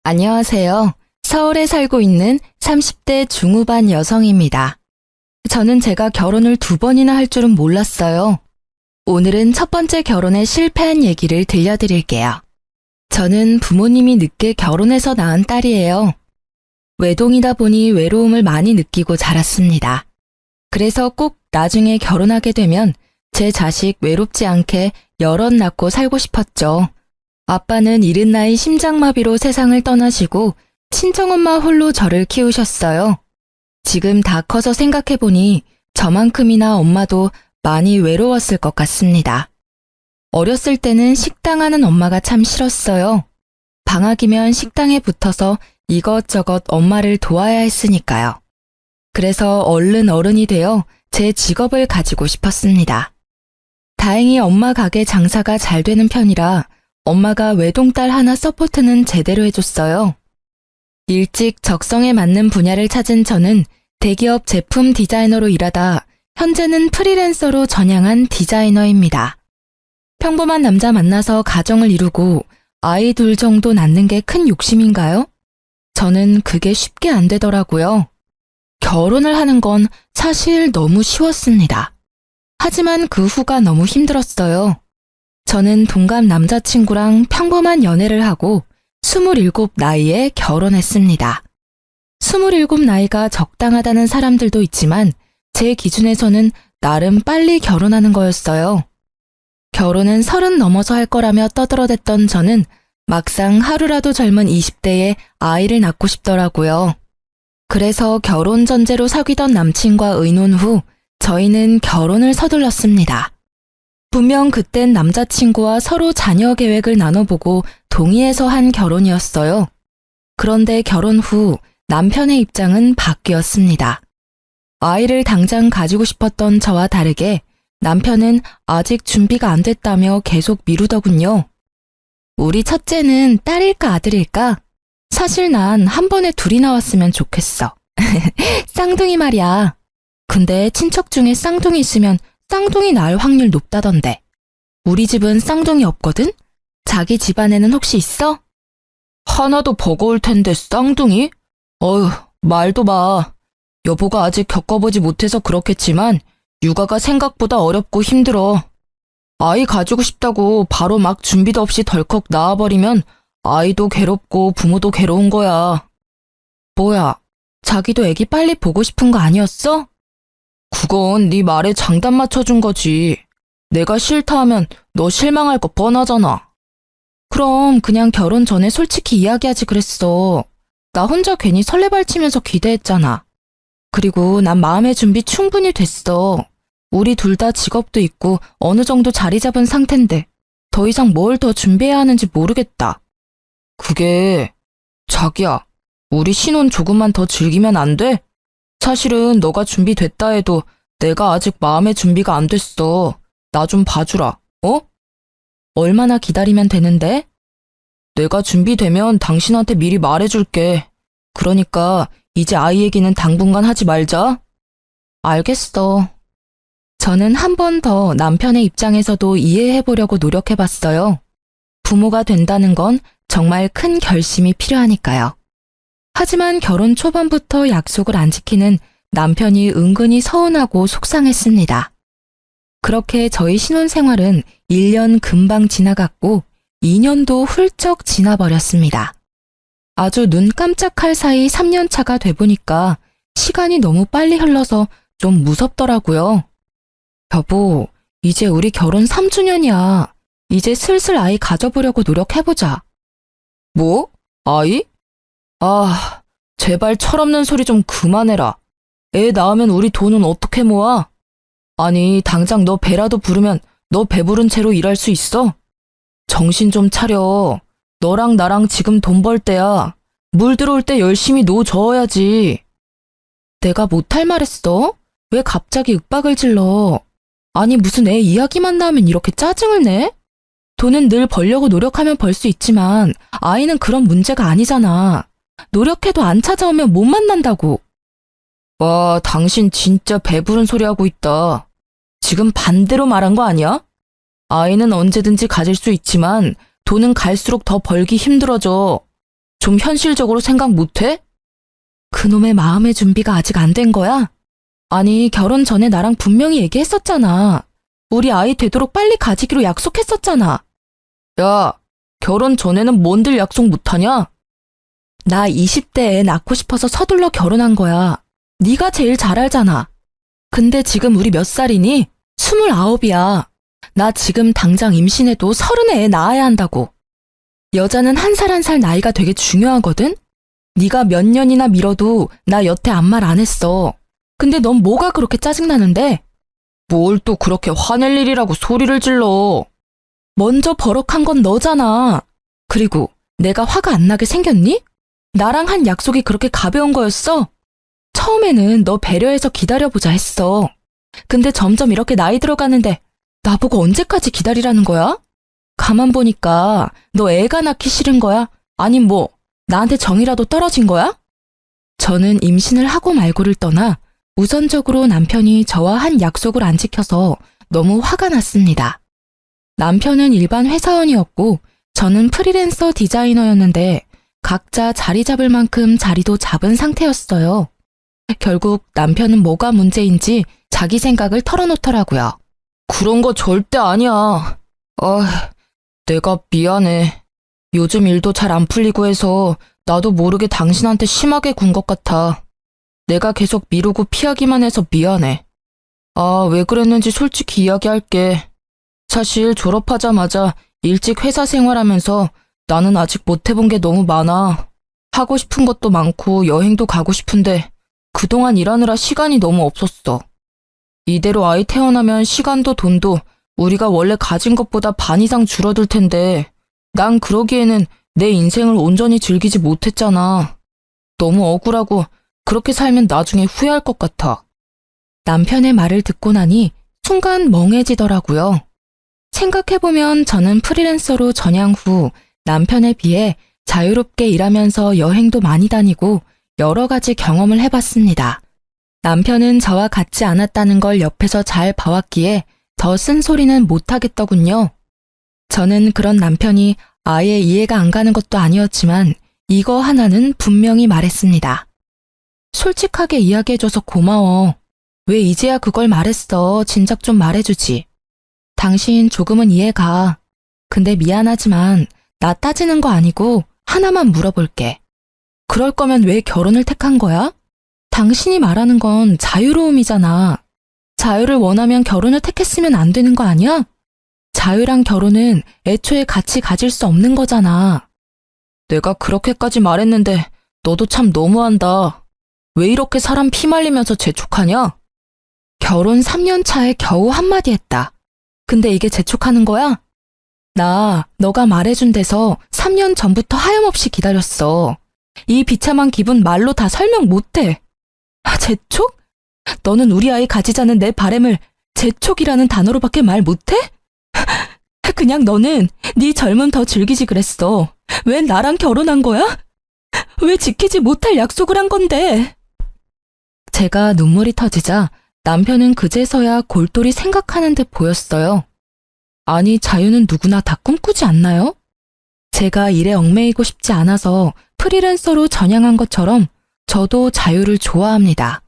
안녕하세요. 서울에 살고 있는 30대 중후반 여성입니다. 저는 제가 결혼을 2번이나 할 줄은 몰랐어요. 오늘은 첫 번째 결혼에 실패한 얘기를 들려드릴게요. 저는 부모님이 늦게 결혼해서 낳은 딸이에요. 외동이다 보니 외로움을 많이 느끼고 자랐습니다. 그래서 꼭 나중에 결혼하게 되면 제 자식 외롭지 않게 여럿 낳고 살고 싶었죠. 아빠는 이른 나이 심장마비로 세상을 떠나시고 친정엄마 홀로 저를 키우셨어요. 지금 다 커서 생각해보니 저만큼이나 엄마도 많이 외로웠을 것 같습니다. 어렸을 때는 식당하는 엄마가 참 싫었어요. 방학이면 식당에 붙어서 이것저것 엄마를 도와야 했으니까요. 그래서 얼른 어른이 되어 제 직업을 가지고 싶었습니다. 다행히 엄마 가게 장사가 잘 되는 편이라 엄마가 외동딸 하나 서포트는 제대로 해줬어요. 일찍 적성에 맞는 분야를 찾은 저는 대기업 제품 디자이너로 일하다 현재는 프리랜서로 전향한 디자이너입니다. 평범한 남자 만나서 가정을 이루고 아이 둘 정도 낳는 게 큰 욕심인가요? 저는 그게 쉽게 안 되더라고요. 결혼을 하는 건 사실 너무 쉬웠습니다. 하지만 그 후가 너무 힘들었어요. 저는 동갑 남자친구랑 평범한 연애를 하고 27 나이에 결혼했습니다. 27 나이가 적당하다는 사람들도 있지만 제 기준에서는 나름 빨리 결혼하는 거였어요. 결혼은 30 넘어서 할 거라며 떠들어댔던 저는 막상 하루라도 젊은 20대에 아이를 낳고 싶더라고요. 그래서 결혼 전제로 사귀던 남친과 의논 후 저희는 결혼을 서둘렀습니다. 분명 그땐 남자친구와 서로 자녀 계획을 나눠보고 동의해서 한 결혼이었어요. 그런데 결혼 후 남편의 입장은 바뀌었습니다. 아이를 당장 가지고 싶었던 저와 다르게 남편은 아직 준비가 안 됐다며 계속 미루더군요. 우리 첫째는 딸일까 아들일까? 사실 난 한 번에 둘이 나왔으면 좋겠어. 쌍둥이 말이야. 근데 친척 중에 쌍둥이 있으면 쌍둥이 낳을 확률 높다던데. 우리 집은 쌍둥이 없거든? 자기 집안에는 혹시 있어? 하나도 버거울 텐데 쌍둥이? 어휴, 말도 마. 여보가 아직 겪어보지 못해서 그렇겠지만 육아가 생각보다 어렵고 힘들어. 아이 가지고 싶다고 바로 막 준비도 없이 덜컥 낳아버리면 아이도 괴롭고 부모도 괴로운 거야. 뭐야, 자기도 애기 빨리 보고 싶은 거 아니었어? 그건 네 말에 장단 맞춰준 거지. 내가 싫다 하면 너 실망할 거 뻔하잖아. 그럼 그냥 결혼 전에 솔직히 이야기하지 그랬어. 나 혼자 괜히 설레발치면서 기대했잖아. 그리고 난 마음의 준비 충분히 됐어. 우리 둘 다 직업도 있고 어느 정도 자리 잡은 상태인데 더 이상 뭘 더 준비해야 하는지 모르겠다. 그게 자기야, 우리 신혼 조금만 더 즐기면 안 돼? 사실은 너가 준비됐다 해도 내가 아직 마음의 준비가 안 됐어. 나 좀 봐주라, 어? 얼마나 기다리면 되는데? 내가 준비되면 당신한테 미리 말해줄게. 그러니까 이제 아이 얘기는 당분간 하지 말자. 알겠어. 저는 한 번 더 남편의 입장에서도 이해해보려고 노력해봤어요. 부모가 된다는 건 정말 큰 결심이 필요하니까요. 하지만 결혼 초반부터 약속을 안 지키는 남편이 은근히 서운하고 속상했습니다. 그렇게 저희 신혼생활은 1년 금방 지나갔고 2년도 훌쩍 지나버렸습니다. 아주 눈 깜짝할 사이 3년차가 돼보니까 시간이 너무 빨리 흘러서 좀 무섭더라고요. 여보, 이제 우리 결혼 3주년이야. 이제 슬슬 아이 가져보려고 노력해보자. 뭐? 아이? 아, 제발 철없는 소리 좀 그만해라. 애 낳으면 우리 돈은 어떻게 모아? 아니, 당장 너 배라도 부르면 너 배부른 채로 일할 수 있어? 정신 좀 차려. 너랑 나랑 지금 돈 벌 때야. 물 들어올 때 열심히 노 저어야지. 내가 못할 말 했어? 왜 갑자기 윽박을 질러? 아니, 무슨 애 이야기만 나오면 이렇게 짜증을 내? 돈은 늘 벌려고 노력하면 벌 수 있지만 아이는 그런 문제가 아니잖아. 노력해도 안 찾아오면 못 만난다고. 와, 당신 진짜 배부른 소리 하고 있다. 지금 반대로 말한 거 아니야? 아이는 언제든지 가질 수 있지만 돈은 갈수록 더 벌기 힘들어져. 좀 현실적으로 생각 못해? 그놈의 마음의 준비가 아직 안 된 거야? 아니, 결혼 전에 나랑 분명히 얘기했었잖아. 우리 아이 되도록 빨리 가지기로 약속했었잖아. 야, 결혼 전에는 뭔들 약속 못하냐? 나 20대에 낳고 싶어서 서둘러 결혼한 거야. 네가 제일 잘 알잖아. 근데 지금 우리 몇 살이니? 29이야. 나 지금 당장 임신해도 30에 애 낳아야 한다고. 여자는 한 살 한 살 나이가 되게 중요하거든? 네가 몇 년이나 미뤄도 나 여태 아무 말 안 했어. 근데 넌 뭐가 그렇게 짜증나는데? 뭘 또 그렇게 화낼 일이라고 소리를 질러. 먼저 버럭한 건 너잖아. 그리고 내가 화가 안 나게 생겼니? 나랑 한 약속이 그렇게 가벼운 거였어? 처음에는 너 배려해서 기다려보자 했어. 근데 점점 이렇게 나이 들어가는데 나보고 언제까지 기다리라는 거야? 가만 보니까 너 애가 낳기 싫은 거야? 아님 뭐 나한테 정이라도 떨어진 거야? 저는 임신을 하고 말고를 떠나 우선적으로 남편이 저와 한 약속을 안 지켜서 너무 화가 났습니다. 남편은 일반 회사원이었고 저는 프리랜서 디자이너였는데 각자 자리 잡을 만큼 자리도 잡은 상태였어요. 결국 남편은 뭐가 문제인지 자기 생각을 털어놓더라고요. 그런 거 절대 아니야. 내가 미안해. 요즘 일도 잘 안 풀리고 해서 나도 모르게 당신한테 심하게 군 것 같아. 내가 계속 미루고 피하기만 해서 미안해. 왜 그랬는지 솔직히 이야기할게. 사실 졸업하자마자 일찍 회사 생활하면서 나는 아직 못 해본 게 너무 많아. 하고 싶은 것도 많고 여행도 가고 싶은데 그동안 일하느라 시간이 너무 없었어. 이대로 아이 태어나면 시간도 돈도 우리가 원래 가진 것보다 반 이상 줄어들 텐데 난 그러기에는 내 인생을 온전히 즐기지 못했잖아. 너무 억울하고 그렇게 살면 나중에 후회할 것 같아. 남편의 말을 듣고 나니 순간 멍해지더라고요. 생각해보면 저는 프리랜서로 전향 후 남편에 비해 자유롭게 일하면서 여행도 많이 다니고 여러 가지 경험을 해봤습니다. 남편은 저와 같지 않았다는 걸 옆에서 잘 봐왔기에 더 쓴소리는 못하겠더군요. 저는 그런 남편이 아예 이해가 안 가는 것도 아니었지만 이거 하나는 분명히 말했습니다. 솔직하게 이야기해줘서 고마워. 왜 이제야 그걸 말했어? 진작 좀 말해주지. 당신 조금은 이해가. 근데 미안하지만 나 따지는 거 아니고 하나만 물어볼게. 그럴 거면 왜 결혼을 택한 거야? 당신이 말하는 건 자유로움이잖아. 자유를 원하면 결혼을 택했으면 안 되는 거 아니야? 자유랑 결혼은 애초에 같이 가질 수 없는 거잖아. 내가 그렇게까지 말했는데 너도 참 너무한다. 왜 이렇게 사람 피말리면서 재촉하냐? 결혼 3년 차에 겨우 한마디 했다. 근데 이게 재촉하는 거야? 나 너가 말해준 데서 3년 전부터 하염없이 기다렸어. 이 비참한 기분 말로 다 설명 못해. 재촉? 너는 우리 아이 가지자는 내 바램을 재촉이라는 단어로밖에 말 못해? 그냥 너는 네 젊음 더 즐기지 그랬어. 왜 나랑 결혼한 거야? 왜 지키지 못할 약속을 한 건데? 제가 눈물이 터지자 남편은 그제서야 골똘히 생각하는 듯 보였어요. 아니, 자유는 누구나 다 꿈꾸지 않나요? 제가 일에 얽매이고 싶지 않아서 프리랜서로 전향한 것처럼 저도 자유를 좋아합니다.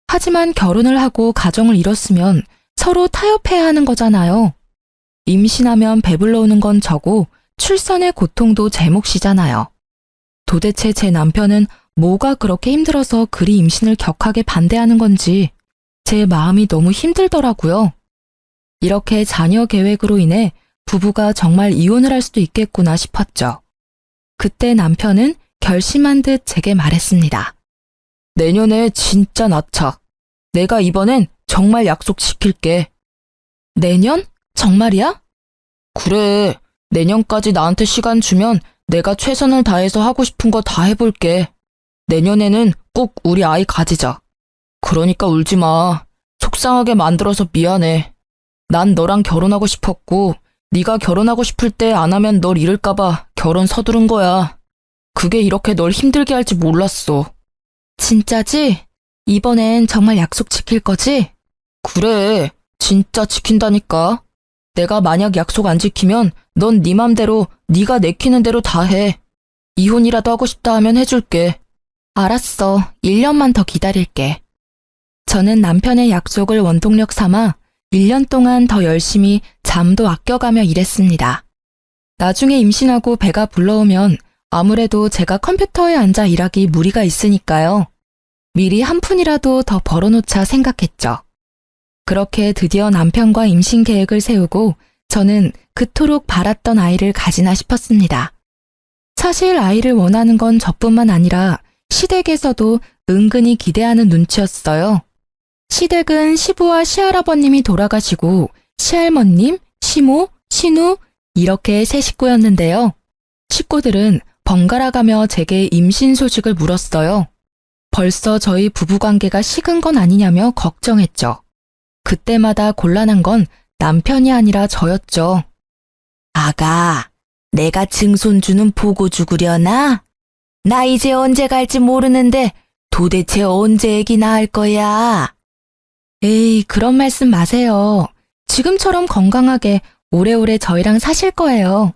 하지만 결혼을 하고 가정을 이뤘으면 서로 타협해야 하는 거잖아요. 임신하면 배불러 오는 건 저고 출산의 고통도 제 몫이잖아요. 도대체 제 남편은 뭐가 그렇게 힘들어서 그리 임신을 격하게 반대하는 건지 제 마음이 너무 힘들더라고요. 이렇게 자녀 계획으로 인해 부부가 정말 이혼을 할 수도 있겠구나 싶었죠. 그때 남편은 결심한 듯 제게 말했습니다. 내년에 진짜 낳자. 내가 이번엔 정말 약속 지킬게. 내년? 정말이야? 그래. 내년까지 나한테 시간 주면 내가 최선을 다해서 하고 싶은 거 다 해볼게. 내년에는 꼭 우리 아이 가지자. 그러니까 울지 마. 속상하게 만들어서 미안해. 난 너랑 결혼하고 싶었고 네가 결혼하고 싶을 때 안 하면 널 잃을까봐 결혼 서두른 거야. 그게 이렇게 널 힘들게 할지 몰랐어. 진짜지? 이번엔 정말 약속 지킬 거지? 그래. 진짜 지킨다니까. 내가 만약 약속 안 지키면 넌 네 맘대로 네가 내키는 대로 다 해. 이혼이라도 하고 싶다 하면 해줄게. 알았어. 1년만 더 기다릴게. 저는 남편의 약속을 원동력 삼아 1년 동안 더 열심히 잠도 아껴가며 일했습니다. 나중에 임신하고 배가 불러오면 아무래도 제가 컴퓨터에 앉아 일하기 무리가 있으니까요. 미리 한 푼이라도 더 벌어놓자 생각했죠. 그렇게 드디어 남편과 임신 계획을 세우고 저는 그토록 바랐던 아이를 가지나 싶었습니다. 사실 아이를 원하는 건 저뿐만 아니라 시댁에서도 은근히 기대하는 눈치였어요. 시댁은 시부와 시할아버님이 돌아가시고 시할머님, 시모, 시누 이렇게 세 식구였는데요. 식구들은 번갈아가며 제게 임신 소식을 물었어요. 벌써 저희 부부관계가 식은 건 아니냐며 걱정했죠. 그때마다 곤란한 건 남편이 아니라 저였죠. 아가, 내가 증손주는 보고 죽으려나? 나 이제 언제 갈지 모르는데 도대체 언제 애기 낳을 거야? 에이, 그런 말씀 마세요. 지금처럼 건강하게 오래오래 저희랑 사실 거예요.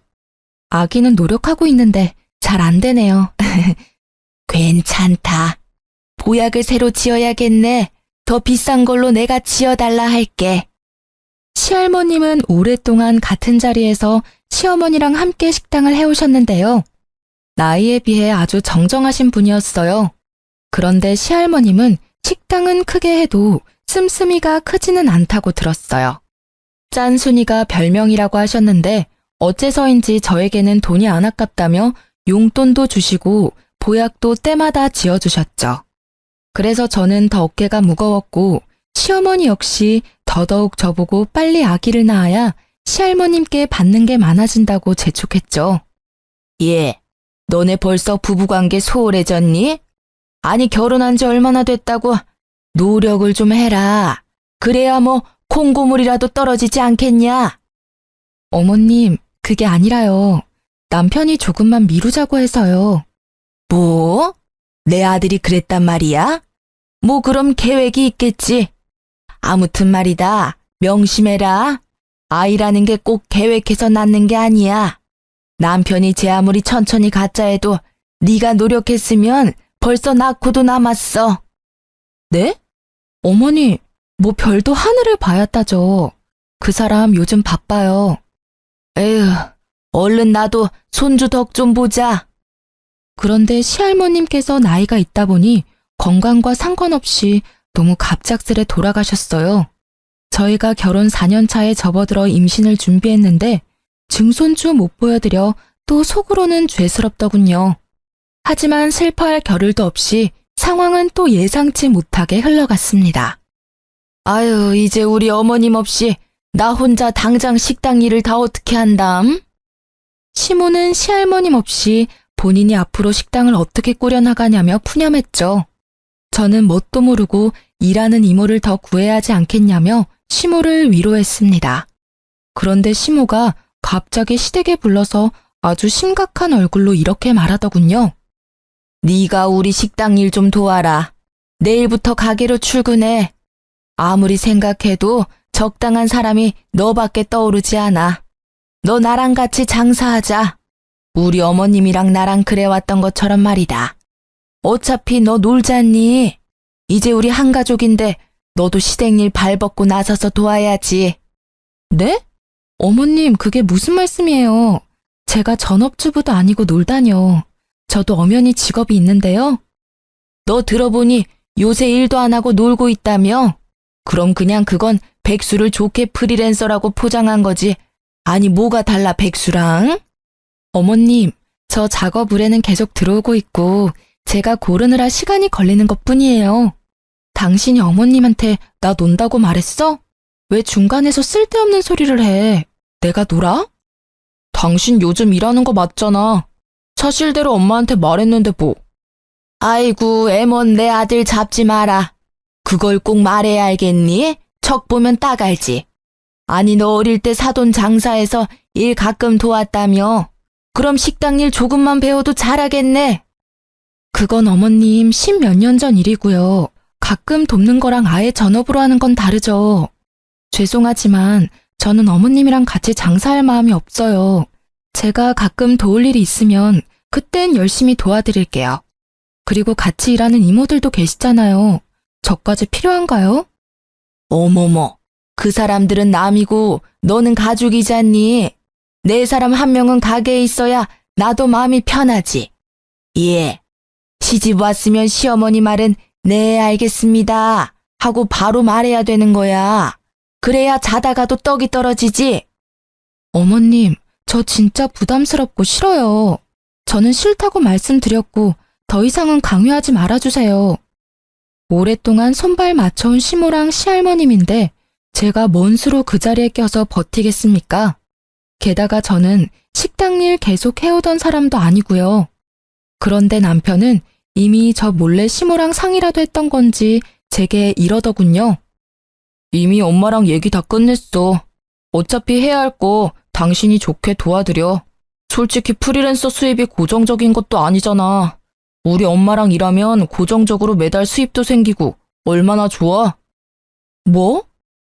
아기는 노력하고 있는데 잘 안 되네요. 괜찮다. 보약을 새로 지어야겠네. 더 비싼 걸로 내가 지어달라 할게. 시할머님은 오랫동안 같은 자리에서 시어머니랑 함께 식당을 해오셨는데요. 나이에 비해 아주 정정하신 분이었어요. 그런데 시할머님은 식당은 크게 해도 씀씀이가 크지는 않다고 들었어요. 짠순이가 별명이라고 하셨는데 어째서인지 저에게는 돈이 안 아깝다며 용돈도 주시고 보약도 때마다 지어주셨죠. 그래서 저는 더 어깨가 무거웠고 시어머니 역시 더더욱 저보고 빨리 아기를 낳아야 시할머님께 받는 게 많아진다고 재촉했죠. 예, 너네 벌써 부부관계 소홀해졌니? 아니 결혼한 지 얼마나 됐다고 노력을 좀 해라. 그래야 뭐 콩고물이라도 떨어지지 않겠냐? 어머님, 그게 아니라요. 남편이 조금만 미루자고 해서요. 뭐? 내 아들이 그랬단 말이야? 뭐 그럼 계획이 있겠지. 아무튼 말이다. 명심해라. 아이라는 게 꼭 계획해서 낳는 게 아니야. 남편이 제 아무리 천천히 갖자 해도 네가 노력했으면 벌써 낳고도 남았어. 네? 어머니, 뭐 별도 하늘을 봐야 따져. 그 사람 요즘 바빠요. 에휴, 얼른 나도 손주 덕 좀 보자. 그런데 시할머님께서 나이가 있다 보니 건강과 상관없이 너무 갑작스레 돌아가셨어요. 저희가 결혼 4년 차에 접어들어 임신을 준비했는데 증손주 못 보여드려 또 속으로는 죄스럽더군요. 하지만 슬퍼할 겨를도 없이 상황은 또 예상치 못하게 흘러갔습니다. 아유, 이제 우리 어머님 없이 나 혼자 당장 식당 일을 다 어떻게 한담? 시모는 시할머님 없이 본인이 앞으로 식당을 어떻게 꾸려나가냐며 푸념했죠. 저는 뭣도 모르고 일하는 이모를 더 구해야 하지 않겠냐며 시모를 위로했습니다. 그런데 시모가 갑자기 시댁에 불러서 아주 심각한 얼굴로 이렇게 말하더군요. 네가 우리 식당 일 좀 도와라. 내일부터 가게로 출근해. 아무리 생각해도 적당한 사람이 너밖에 떠오르지 않아. 너 나랑 같이 장사하자. 우리 어머님이랑 나랑 그래왔던 것처럼 말이다. 어차피 너 놀잖니. 이제 우리 한 가족인데 너도 시댁일 발벗고 나서서 도와야지. 네? 어머님, 그게 무슨 말씀이에요? 제가 전업주부도 아니고 놀다뇨. 저도 엄연히 직업이 있는데요. 너 들어보니 요새 일도 안 하고 놀고 있다며? 그럼 그냥 그건 백수를 좋게 프리랜서라고 포장한 거지. 아니 뭐가 달라 백수랑? 어머님, 저 작업 의뢰는 계속 들어오고 있고 제가 고르느라 시간이 걸리는 것뿐이에요. 당신이 어머님한테 나 논다고 말했어? 왜 중간에서 쓸데없는 소리를 해? 내가 놀아? 당신 요즘 일하는 거 맞잖아. 사실대로 엄마한테 말했는데 뭐. 아이고, 애먼 내 아들 잡지 마라. 그걸 꼭 말해야 알겠니? 척 보면 딱 알지. 아니 너 어릴 때 사돈 장사해서 일 가끔 도왔다며. 그럼 식당 일 조금만 배워도 잘하겠네. 그건 어머님 10몇 년 전 일이고요. 가끔 돕는 거랑 아예 전업으로 하는 건 다르죠. 죄송하지만 저는 어머님이랑 같이 장사할 마음이 없어요. 제가 가끔 도울 일이 있으면 그땐 열심히 도와드릴게요. 그리고 같이 일하는 이모들도 계시잖아요. 저까지 필요한가요? 어머머, 그 사람들은 남이고 너는 가족이잖니. 내 사람 한 명은 가게에 있어야 나도 마음이 편하지. 예, 시집 왔으면 시어머니 말은 네, 알겠습니다 하고 바로 말해야 되는 거야. 그래야 자다가도 떡이 떨어지지. 어머님, 저 진짜 부담스럽고 싫어요. 저는 싫다고 말씀드렸고 더 이상은 강요하지 말아주세요. 오랫동안 손발 맞춰온 시모랑 시할머님인데 제가 뭔 수로 그 자리에 껴서 버티겠습니까? 게다가 저는 식당 일 계속 해오던 사람도 아니고요. 그런데 남편은 이미 저 몰래 시모랑 상의라도 했던 건지 제게 이러더군요. 이미 엄마랑 얘기 다 끝냈어. 어차피 해야 할 거 당신이 좋게 도와드려. 솔직히 프리랜서 수입이 고정적인 것도 아니잖아. 우리 엄마랑 일하면 고정적으로 매달 수입도 생기고 얼마나 좋아? 뭐?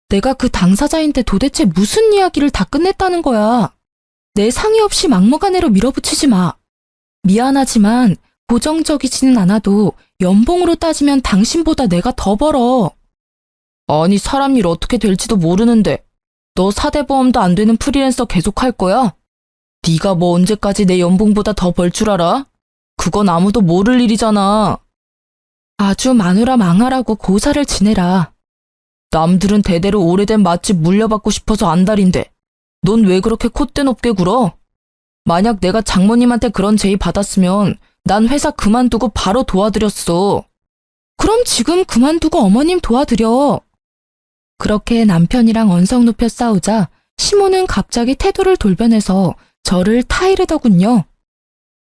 내가 그 당사자인데 도대체 무슨 이야기를 다 끝냈다는 거야? 내 상의 없이 막무가내로 밀어붙이지 마. 미안하지만 고정적이지는 않아도 연봉으로 따지면 당신보다 내가 더 벌어. 아니, 사람 일 어떻게 될지도 모르는데 너 4대 보험도 안 되는 프리랜서 계속 할 거야? 네가 뭐 언제까지 내 연봉보다 더 벌 줄 알아? 그건 아무도 모를 일이잖아. 아주 마누라 망하라고 고사를 지내라. 남들은 대대로 오래된 맛집 물려받고 싶어서 안달인데 넌 왜 그렇게 콧대 높게 굴어? 만약 내가 장모님한테 그런 제의 받았으면 난 회사 그만두고 바로 도와드렸어. 그럼 지금 그만두고 어머님 도와드려. 그렇게 남편이랑 언성 높여 싸우자 시모는 갑자기 태도를 돌변해서 저를 타이르더군요.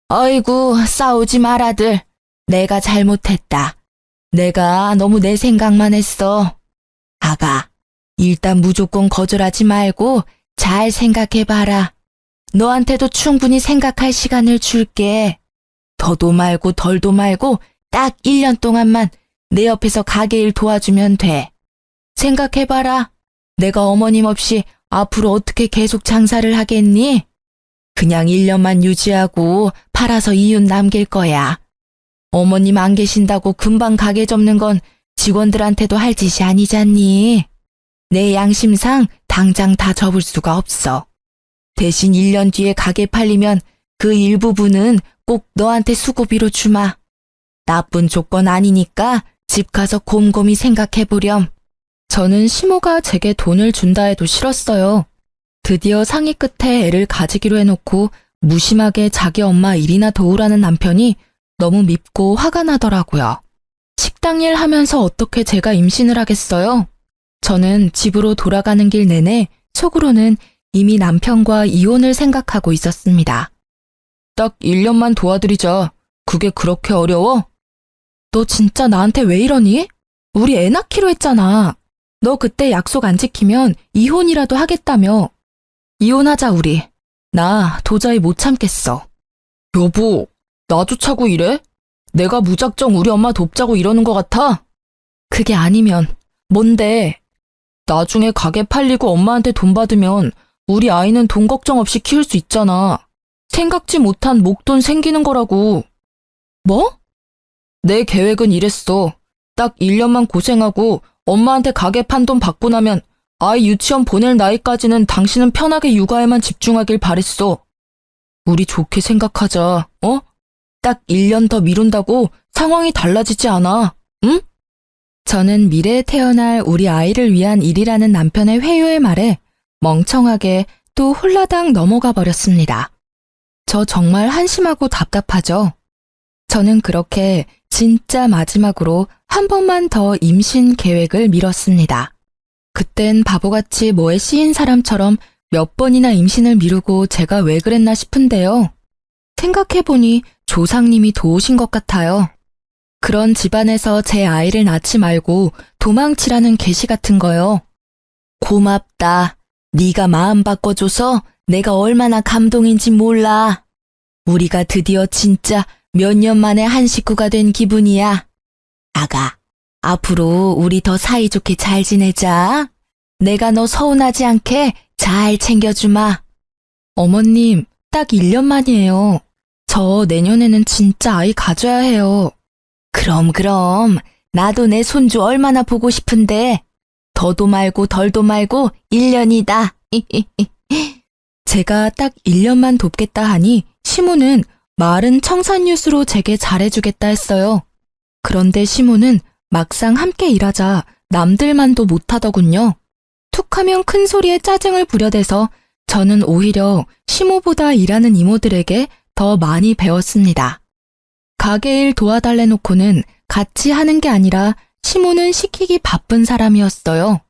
아이고, 싸우지 마라들. 내가 잘못했다. 내가 너무 내 생각만 했어. 아가, 일단 무조건 거절하지 말고 잘 생각해봐라. 너한테도 충분히 생각할 시간을 줄게. 더도 말고 덜도 말고 딱 1년 동안만 내 옆에서 가게 일 도와주면 돼. 생각해봐라. 내가 어머님 없이 앞으로 어떻게 계속 장사를 하겠니? 그냥 1년만 유지하고 팔아서 이윤 남길 거야. 어머님 안 계신다고 금방 가게 접는 건 직원들한테도 할 짓이 아니잖니. 내 양심상 당장 다 접을 수가 없어. 대신 1년 뒤에 가게 팔리면 그 일부분은 꼭 너한테 수고비로 주마. 나쁜 조건 아니니까 집 가서 곰곰이 생각해보렴. 저는 시모가 제게 돈을 준다 해도 싫었어요. 드디어 상의 끝에 애를 가지기로 해놓고 무심하게 자기 엄마 일이나 도우라는 남편이 너무 밉고 화가 나더라고요. 식당 일 하면서 어떻게 제가 임신을 하겠어요? 저는 집으로 돌아가는 길 내내 속으로는 이미 남편과 이혼을 생각하고 있었습니다. 딱 1년만 도와드리자. 그게 그렇게 어려워? 너 진짜 나한테 왜 이러니? 우리 애 낳기로 했잖아. 너 그때 약속 안 지키면 이혼이라도 하겠다며. 이혼하자 우리. 나 도저히 못 참겠어. 여보, 나조차고 이래? 내가 무작정 우리 엄마 돕자고 이러는 것 같아? 그게 아니면 뭔데? 나중에 가게 팔리고 엄마한테 돈 받으면 우리 아이는 돈 걱정 없이 키울 수 있잖아. 생각지 못한 목돈 생기는 거라고. 뭐? 내 계획은 이랬어. 딱 1년만 고생하고 엄마한테 가게 판 돈 받고 나면 아이 유치원 보낼 나이까지는 당신은 편하게 육아에만 집중하길 바랬어. 우리 좋게 생각하자, 어? 딱 1년 더 미룬다고 상황이 달라지지 않아, 응? 저는 미래에 태어날 우리 아이를 위한 일이라는 남편의 회유의 말에 멍청하게 또 홀라당 넘어가 버렸습니다. 저 정말 한심하고 답답하죠? 저는 그렇게 진짜 마지막으로 한 번만 더 임신 계획을 미뤘습니다. 그땐 바보같이 뭐에 씌인 사람처럼 몇 번이나 임신을 미루고 제가 왜 그랬나 싶은데요. 생각해보니 조상님이 도우신 것 같아요. 그런 집안에서 제 아이를 낳지 말고 도망치라는 계시 같은 거요. 고맙다. 네가 마음 바꿔줘서 내가 얼마나 감동인지 몰라. 우리가 드디어 진짜 몇 년 만에 한 식구가 된 기분이야. 아가, 앞으로 우리 더 사이좋게 잘 지내자. 내가 너 서운하지 않게 잘 챙겨주마. 어머님, 딱 1년 만이에요. 저 내년에는 진짜 아이 가져야 해요. 그럼. 나도 내 손주 얼마나 보고 싶은데. 더도 말고 덜도 말고 1년이다. 제가 딱 1년만 돕겠다 하니 시모는 마을은 청산유수로 제게 잘해주겠다 했어요. 그런데 시모는 막상 함께 일하자 남들만도 못하더군요. 툭하면 큰 소리에 짜증을 부려대서 저는 오히려 시모보다 일하는 이모들에게 더 많이 배웠습니다. 가게 일 도와달래 놓고는 같이 하는 게 아니라 시모는 시키기 바쁜 사람이었어요.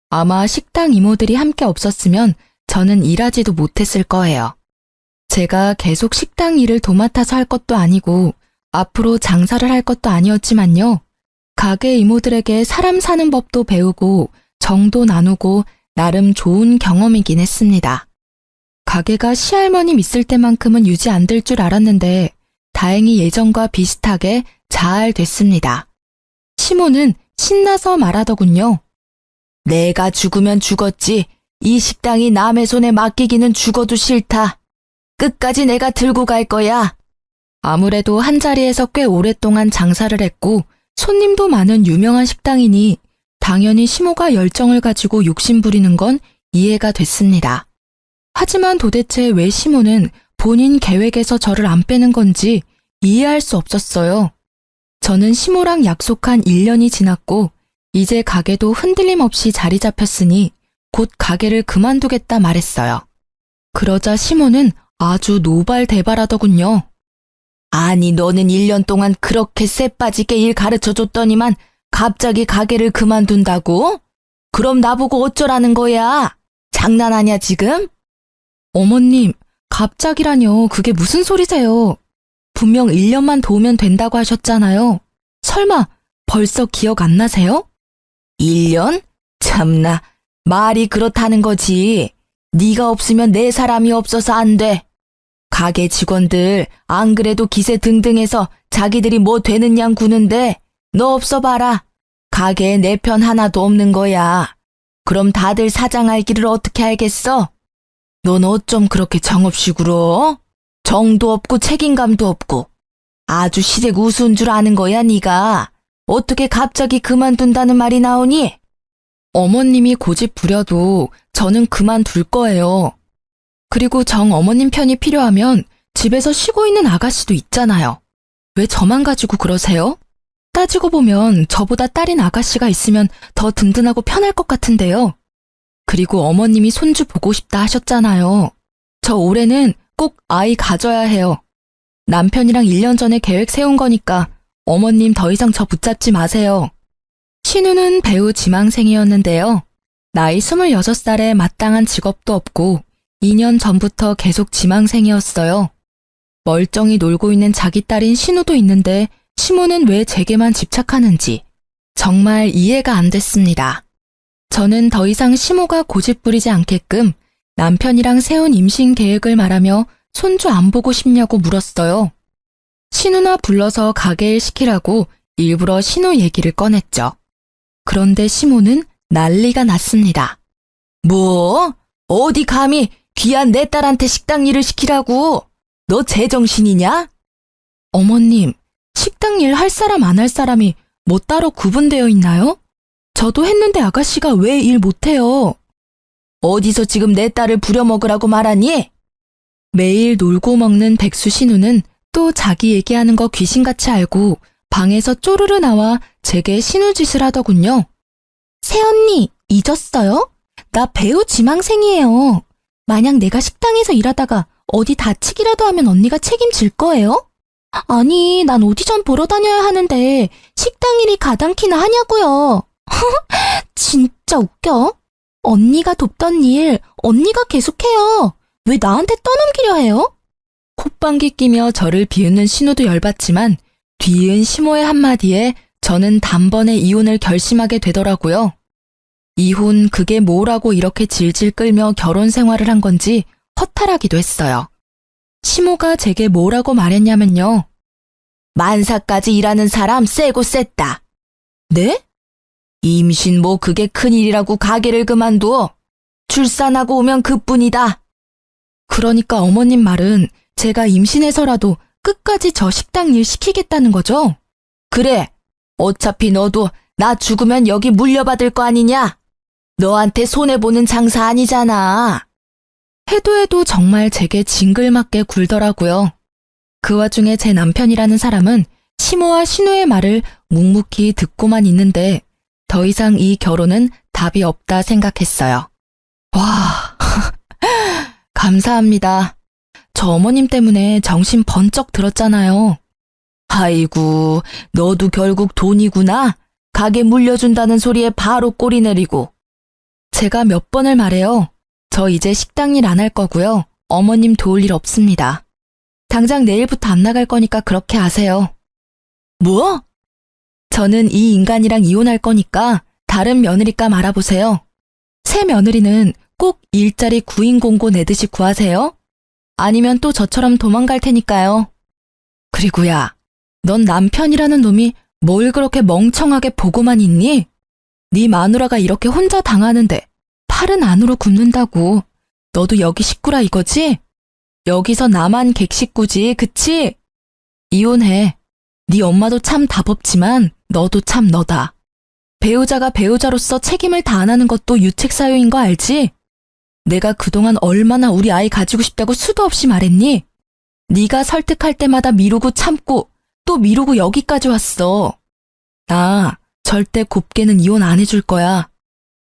아마 식당 이모들이 함께 없었으면 저는 일하지도 못했을 거예요. 제가 계속 식당 일을 도맡아서 할 것도 아니고 앞으로 장사를 할 것도 아니었지만요. 가게 이모들에게 사람 사는 법도 배우고 정도 나누고 나름 좋은 경험이긴 했습니다. 가게가 시할머님 있을 때만큼은 유지 안 될 줄 알았는데 다행히 예전과 비슷하게 잘 됐습니다. 시모는 신나서 말하더군요. 내가 죽으면 죽었지. 이 식당이 남의 손에 맡기기는 죽어도 싫다. 끝까지 내가 들고 갈 거야. 아무래도 한자리에서 꽤 오랫동안 장사를 했고 손님도 많은 유명한 식당이니 당연히 시모가 열정을 가지고 욕심 부리는 건 이해가 됐습니다. 하지만 도대체 왜 시모는 본인 계획에서 저를 안 빼는 건지 이해할 수 없었어요. 저는 시모랑 약속한 1년이 지났고 이제 가게도 흔들림 없이 자리 잡혔으니 곧 가게를 그만두겠다 말했어요. 그러자 시모는 아주 노발대발하더군요. 아니 너는 1년 동안 그렇게 쎄빠지게 일 가르쳐줬더니만 갑자기 가게를 그만둔다고? 그럼 나보고 어쩌라는 거야? 장난하냐 지금? 어머님, 갑자기라뇨. 그게 무슨 소리세요? 분명 1년만 도우면 된다고 하셨잖아요. 설마 벌써 기억 안 나세요? 1년? 참나, 말이 그렇다는 거지. 네가 없으면 내 사람이 없어서 안 돼. 가게 직원들 안 그래도 기세 등등해서 자기들이 뭐 되는 양 구는데 너 없어 봐라. 가게에 내 편 하나도 없는 거야. 그럼 다들 사장할 길을 어떻게 알겠어? 넌 어쩜 그렇게 정없이 굴어? 정도 없고 책임감도 없고. 아주 시댁 우스운 줄 아는 거야 네가. 어떻게 갑자기 그만둔다는 말이 나오니? 어머님이 고집 부려도 저는 그만둘 거예요. 그리고 정 어머님 편이 필요하면 집에서 쉬고 있는 아가씨도 있잖아요. 왜 저만 가지고 그러세요? 따지고 보면 저보다 딸인 아가씨가 있으면 더 든든하고 편할 것 같은데요. 그리고 어머님이 손주 보고 싶다 하셨잖아요. 저 올해는 꼭 아이 가져야 해요. 남편이랑 1년 전에 계획 세운 거니까 어머님 더 이상 저 붙잡지 마세요. 신우는 배우 지망생이었는데요. 나이 26살에 마땅한 직업도 없고 2년 전부터 계속 지망생이었어요. 멀쩡히 놀고 있는 자기 딸인 신우도 있는데 시모는 왜 제게만 집착하는지 정말 이해가 안 됐습니다. 저는 더 이상 시모가 고집 부리지 않게끔 남편이랑 세운 임신 계획을 말하며 손주 안 보고 싶냐고 물었어요. 신우나 불러서 가게일 시키라고 일부러 신우 얘기를 꺼냈죠. 그런데 시모는 난리가 났습니다. 뭐? 어디 감히 귀한 내 딸한테 식당 일을 시키라고? 너 제정신이냐? 어머님, 식당 일 할 사람 안 할 사람이 뭐 따로 구분되어 있나요? 저도 했는데 아가씨가 왜 일 못해요? 어디서 지금 내 딸을 부려먹으라고 말하니? 매일 놀고 먹는 백수 신우는 또 자기 얘기하는 거 귀신같이 알고 방에서 쪼르르 나와 제게 신우짓을 하더군요. 새언니, 잊었어요? 나 배우 지망생이에요. 만약 내가 식당에서 일하다가 어디 다치기라도 하면 언니가 책임질 거예요? 아니, 난 오디션 보러 다녀야 하는데 식당 일이 가당키나 하냐고요. 진짜 웃겨. 언니가 돕던 일 언니가 계속해요. 왜 나한테 떠넘기려 해요? 콧방귀 끼며 저를 비웃는 신우도 열받지만 뒤이은 시모의 한마디에 저는 단번에 이혼을 결심하게 되더라고요. 이혼 그게 뭐라고 이렇게 질질 끌며 결혼 생활을 한 건지 허탈하기도 했어요. 시모가 제게 뭐라고 말했냐면요. 만사까지 일하는 사람 세고 셌다. 네? 임신 뭐 그게 큰일이라고 가게를 그만두어. 출산하고 오면 그뿐이다. 그러니까 어머님 말은 제가 임신해서라도 끝까지 저 식당 일 시키겠다는 거죠? 그래. 어차피 너도 나 죽으면 여기 물려받을 거 아니냐? 너한테 손해보는 장사 아니잖아. 해도 정말 제게 징글맞게 굴더라고요. 그 와중에 제 남편이라는 사람은 시모와 신우의 말을 묵묵히 듣고만 있는데 더 이상 이 결혼은 답이 없다 생각했어요. 와, 감사합니다. 저 어머님 때문에 정신 번쩍 들었잖아요. 아이고, 너도 결국 돈이구나. 가게 물려준다는 소리에 바로 꼬리 내리고. 제가 몇 번을 말해요. 저 이제 식당 일 안 할 거고요. 어머님 도울 일 없습니다. 당장 내일부터 안 나갈 거니까 그렇게 아세요. 뭐? 저는 이 인간이랑 이혼할 거니까 다른 며느리감 알아보세요. 새 며느리는 꼭 일자리 구인 공고 내듯이 구하세요. 아니면 또 저처럼 도망갈 테니까요. 그리고 야, 넌 남편이라는 놈이 뭘 그렇게 멍청하게 보고만 있니? 네 마누라가 이렇게 혼자 당하는데 팔은 안으로 굽는다고. 너도 여기 식구라 이거지? 여기서 나만 객식구지, 그치? 이혼해. 네 엄마도 참 답 없지만 너도 참 너다. 배우자가 배우자로서 책임을 다 안 하는 것도 유책사유인 거 알지? 내가 그동안 얼마나 우리 아이 가지고 싶다고 수도 없이 말했니? 네가 설득할 때마다 미루고 참고 또 미루고 여기까지 왔어. 나 절대 곱게는 이혼 안 해줄 거야.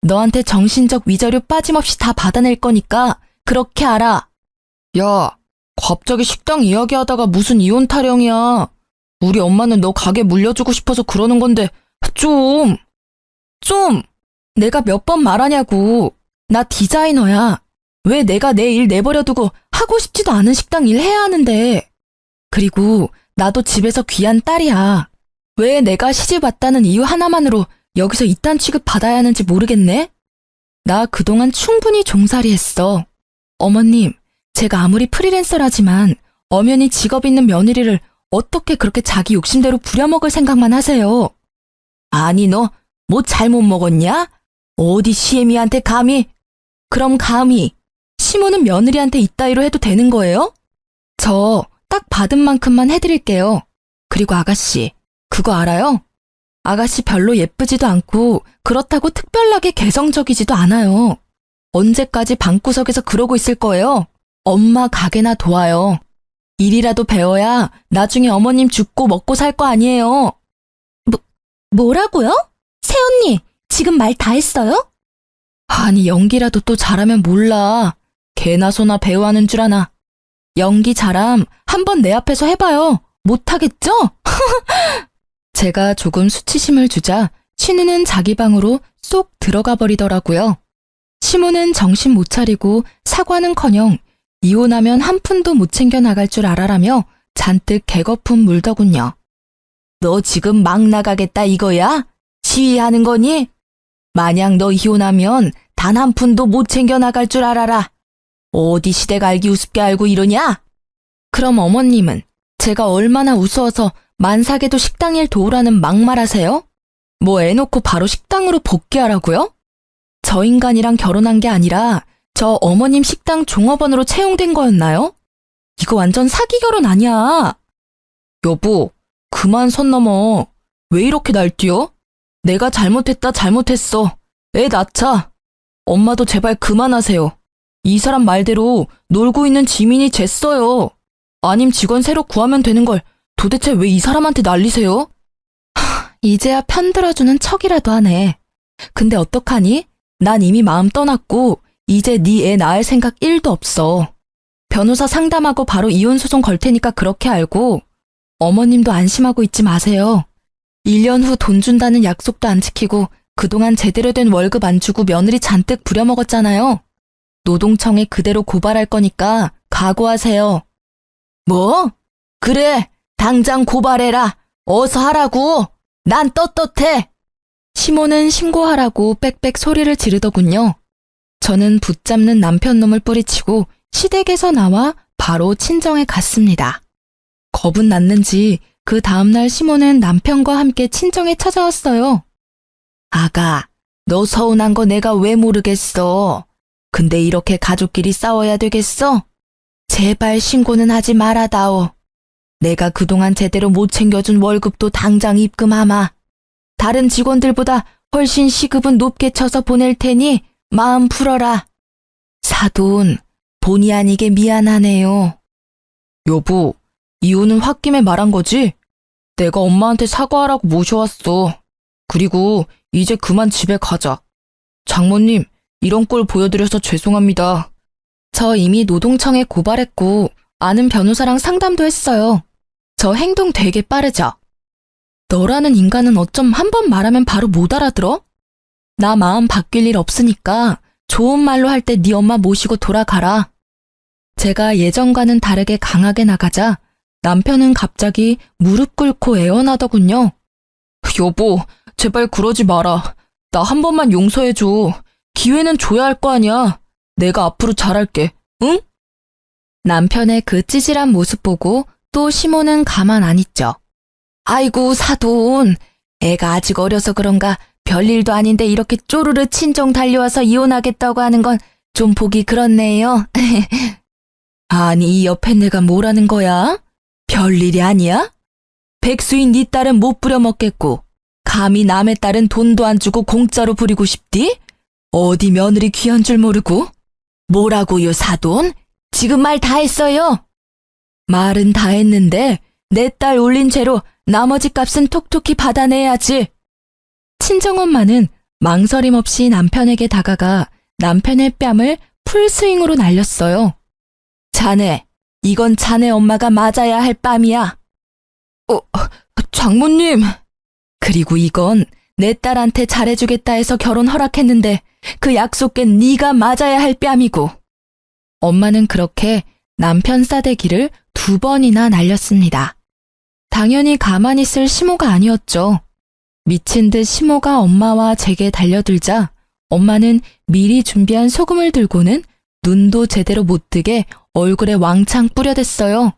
너한테 정신적 위자료 빠짐없이 다 받아낼 거니까 그렇게 알아. 야, 갑자기 식당 이야기하다가 무슨 이혼 타령이야. 우리 엄마는 너 가게 물려주고 싶어서 그러는 건데 좀. 내가 몇 번 말하냐고. 나 디자이너야. 왜 내가 내 일 내버려두고 하고 싶지도 않은 식당 일 해야 하는데. 그리고 나도 집에서 귀한 딸이야. 왜 내가 시집 왔다는 이유 하나만으로 여기서 이딴 취급 받아야 하는지 모르겠네? 나 그동안 충분히 종살이 했어. 어머님, 제가 아무리 프리랜서라지만 엄연히 직업 있는 며느리를 어떻게 그렇게 자기 욕심대로 부려먹을 생각만 하세요? 아니, 너 뭐 잘못 먹었냐? 어디 시애미한테 감히? 그럼 감히 시모는 며느리한테 이따위로 해도 되는 거예요? 저 딱 받은 만큼만 해드릴게요. 그리고 아가씨, 그거 알아요? 아가씨 별로 예쁘지도 않고 그렇다고 특별하게 개성적이지도 않아요. 언제까지 방구석에서 그러고 있을 거예요? 엄마 가게나 도와요. 일이라도 배워야 나중에 어머님 죽고 먹고 살 거 아니에요. 뭐라고요? 새언니, 지금 말 다 했어요? 아니, 연기라도 또 잘하면 몰라. 개나 소나 배우하는 줄 아나. 연기 잘함 한번 내 앞에서 해봐요. 못하겠죠? 제가 조금 수치심을 주자 신우는 자기 방으로 쏙 들어가 버리더라고요. 시모는 정신 못 차리고 사과는커녕 이혼하면 한 푼도 못 챙겨 나갈 줄 알아라며 잔뜩 개거품 물더군요. 너 지금 막 나가겠다 이거야? 시위하는 거니? 만약 너 이혼하면 단 한 푼도 못 챙겨 나갈 줄 알아라. 어디 시댁 알기 우습게 알고 이러냐? 그럼 어머님은 제가 얼마나 우스워서 만삭에도 식당 일 도우라는 막말하세요? 뭐 애 놓고 바로 식당으로 복귀하라고요? 저 인간이랑 결혼한 게 아니라 저 어머님 식당 종업원으로 채용된 거였나요? 이거 완전 사기 결혼 아니야. 여보, 그만 선 넘어. 왜 이렇게 날뛰어? 내가 잘못했어. 애 낳자. 엄마도 제발 그만하세요. 이 사람 말대로 놀고 있는 지민이 쟀어요. 아님 직원 새로 구하면 되는 걸 도대체 왜 이 사람한테 난리세요? 이제야 편들어주는 척이라도 하네. 근데 어떡하니? 난 이미 마음 떠났고 이제 네 애 낳을 생각 1도 없어. 변호사 상담하고 바로 이혼 소송 걸 테니까 그렇게 알고 어머님도 안심하고 있지 마세요. 1년 후 돈 준다는 약속도 안 지키고 그동안 제대로 된 월급 안 주고 며느리 잔뜩 부려먹었잖아요. 노동청에 그대로 고발할 거니까 각오하세요. 뭐? 그래, 당장 고발해라. 어서 하라고. 난 떳떳해. 시모는 신고하라고 빽빽 소리를 지르더군요. 저는 붙잡는 남편 놈을 뿌리치고 시댁에서 나와 바로 친정에 갔습니다. 겁은 났는지 그 다음날 시모는 남편과 함께 친정에 찾아왔어요. 아가, 너 서운한 거 내가 왜 모르겠어. 근데 이렇게 가족끼리 싸워야 되겠어? 제발 신고는 하지 말아다오. 내가 그동안 제대로 못 챙겨준 월급도 당장 입금하마. 다른 직원들보다 훨씬 시급은 높게 쳐서 보낼 테니 마음 풀어라. 사돈, 본의 아니게 미안하네요. 여보, 이유는 홧김에 말한 거지? 내가 엄마한테 사과하라고 모셔왔어. 그리고 이제 그만 집에 가자. 장모님, 이런 꼴 보여드려서 죄송합니다. 저 이미 노동청에 고발했고 아는 변호사랑 상담도 했어요. 저 행동 되게 빠르죠? 너라는 인간은 어쩜 한 번 말하면 바로 못 알아들어? 나 마음 바뀔 일 없으니까 좋은 말로 할 때 네 엄마 모시고 돌아가라. 제가 예전과는 다르게 강하게 나가자 남편은 갑자기 무릎 꿇고 애원하더군요. 여보, 제발 그러지 마라. 나 한 번만 용서해줘. 기회는 줘야 할 거 아니야. 내가 앞으로 잘할게, 응? 남편의 그 찌질한 모습 보고 또 시모는 가만 안 있죠. 아이고, 사돈. 애가 아직 어려서 그런가 별일도 아닌데 이렇게 쪼르르 친정 달려와서 이혼하겠다고 하는 건 좀 보기 그렇네요. 아니, 이 옆에 내가 뭐라는 거야? 별일이 아니야? 백수인 네 딸은 못 부려먹겠고 감히 남의 딸은 돈도 안 주고 공짜로 부리고 싶디? 어디 며느리 귀한 줄 모르고? 뭐라고요, 사돈? 지금 말 다 했어요. 말은 다 했는데 내 딸 올린 죄로 나머지 값은 톡톡히 받아내야지. 친정엄마는 망설임 없이 남편에게 다가가 남편의 뺨을 풀스윙으로 날렸어요. 자네, 이건 자네 엄마가 맞아야 할 뺨이야. 장모님. 그리고 이건 내 딸한테 잘해주겠다 해서 결혼 허락했는데 그 약속 깬 네가 맞아야 할 뺨이고. 엄마는 그렇게 남편 싸대기를 2번이나 날렸습니다. 당연히 가만히 있을 시모가 아니었죠. 미친 듯 시모가 엄마와 제게 달려들자 엄마는 미리 준비한 소금을 들고는 눈도 제대로 못 뜨게 얼굴에 왕창 뿌려댔어요.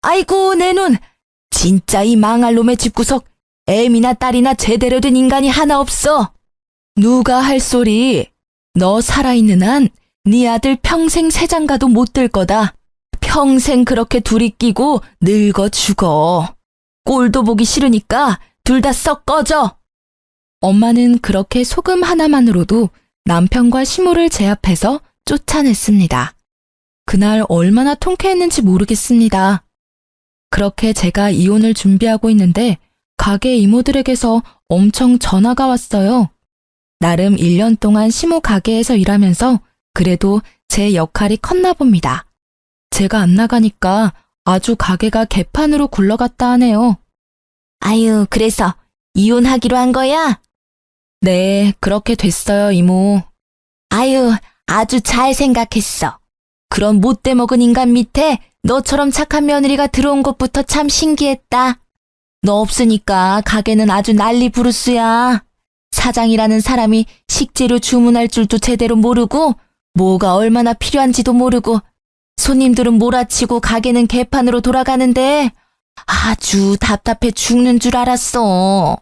아이고, 내 눈! 진짜 이 망할 놈의 집구석 애미나 딸이나 제대로 된 인간이 하나 없어. 누가 할 소리. 너 살아있는 한 네 아들 평생 새장가도 못 들 거다. 평생 그렇게 둘이 끼고 늙어 죽어. 꼴도 보기 싫으니까 둘 다 썩 꺼져. 엄마는 그렇게 소금 하나만으로도 남편과 시모를 제압해서 쫓아냈습니다. 그날 얼마나 통쾌했는지 모르겠습니다. 그렇게 제가 이혼을 준비하고 있는데 가게 이모들에게서 엄청 전화가 왔어요. 나름 1년 동안 시모 가게에서 일하면서 그래도 제 역할이 컸나 봅니다. 제가 안 나가니까 아주 가게가 개판으로 굴러갔다 하네요. 아유, 그래서 이혼하기로 한 거야? 네, 그렇게 됐어요, 이모. 아유, 아주 잘 생각했어. 그런 못돼 먹은 인간 밑에 너처럼 착한 며느리가 들어온 것부터 참 신기했다. 너 없으니까 가게는 아주 난리 부르스야. 사장이라는 사람이 식재료 주문할 줄도 제대로 모르고 뭐가 얼마나 필요한지도 모르고 손님들은 몰아치고 가게는 개판으로 돌아가는데 아주 답답해 죽는 줄 알았어.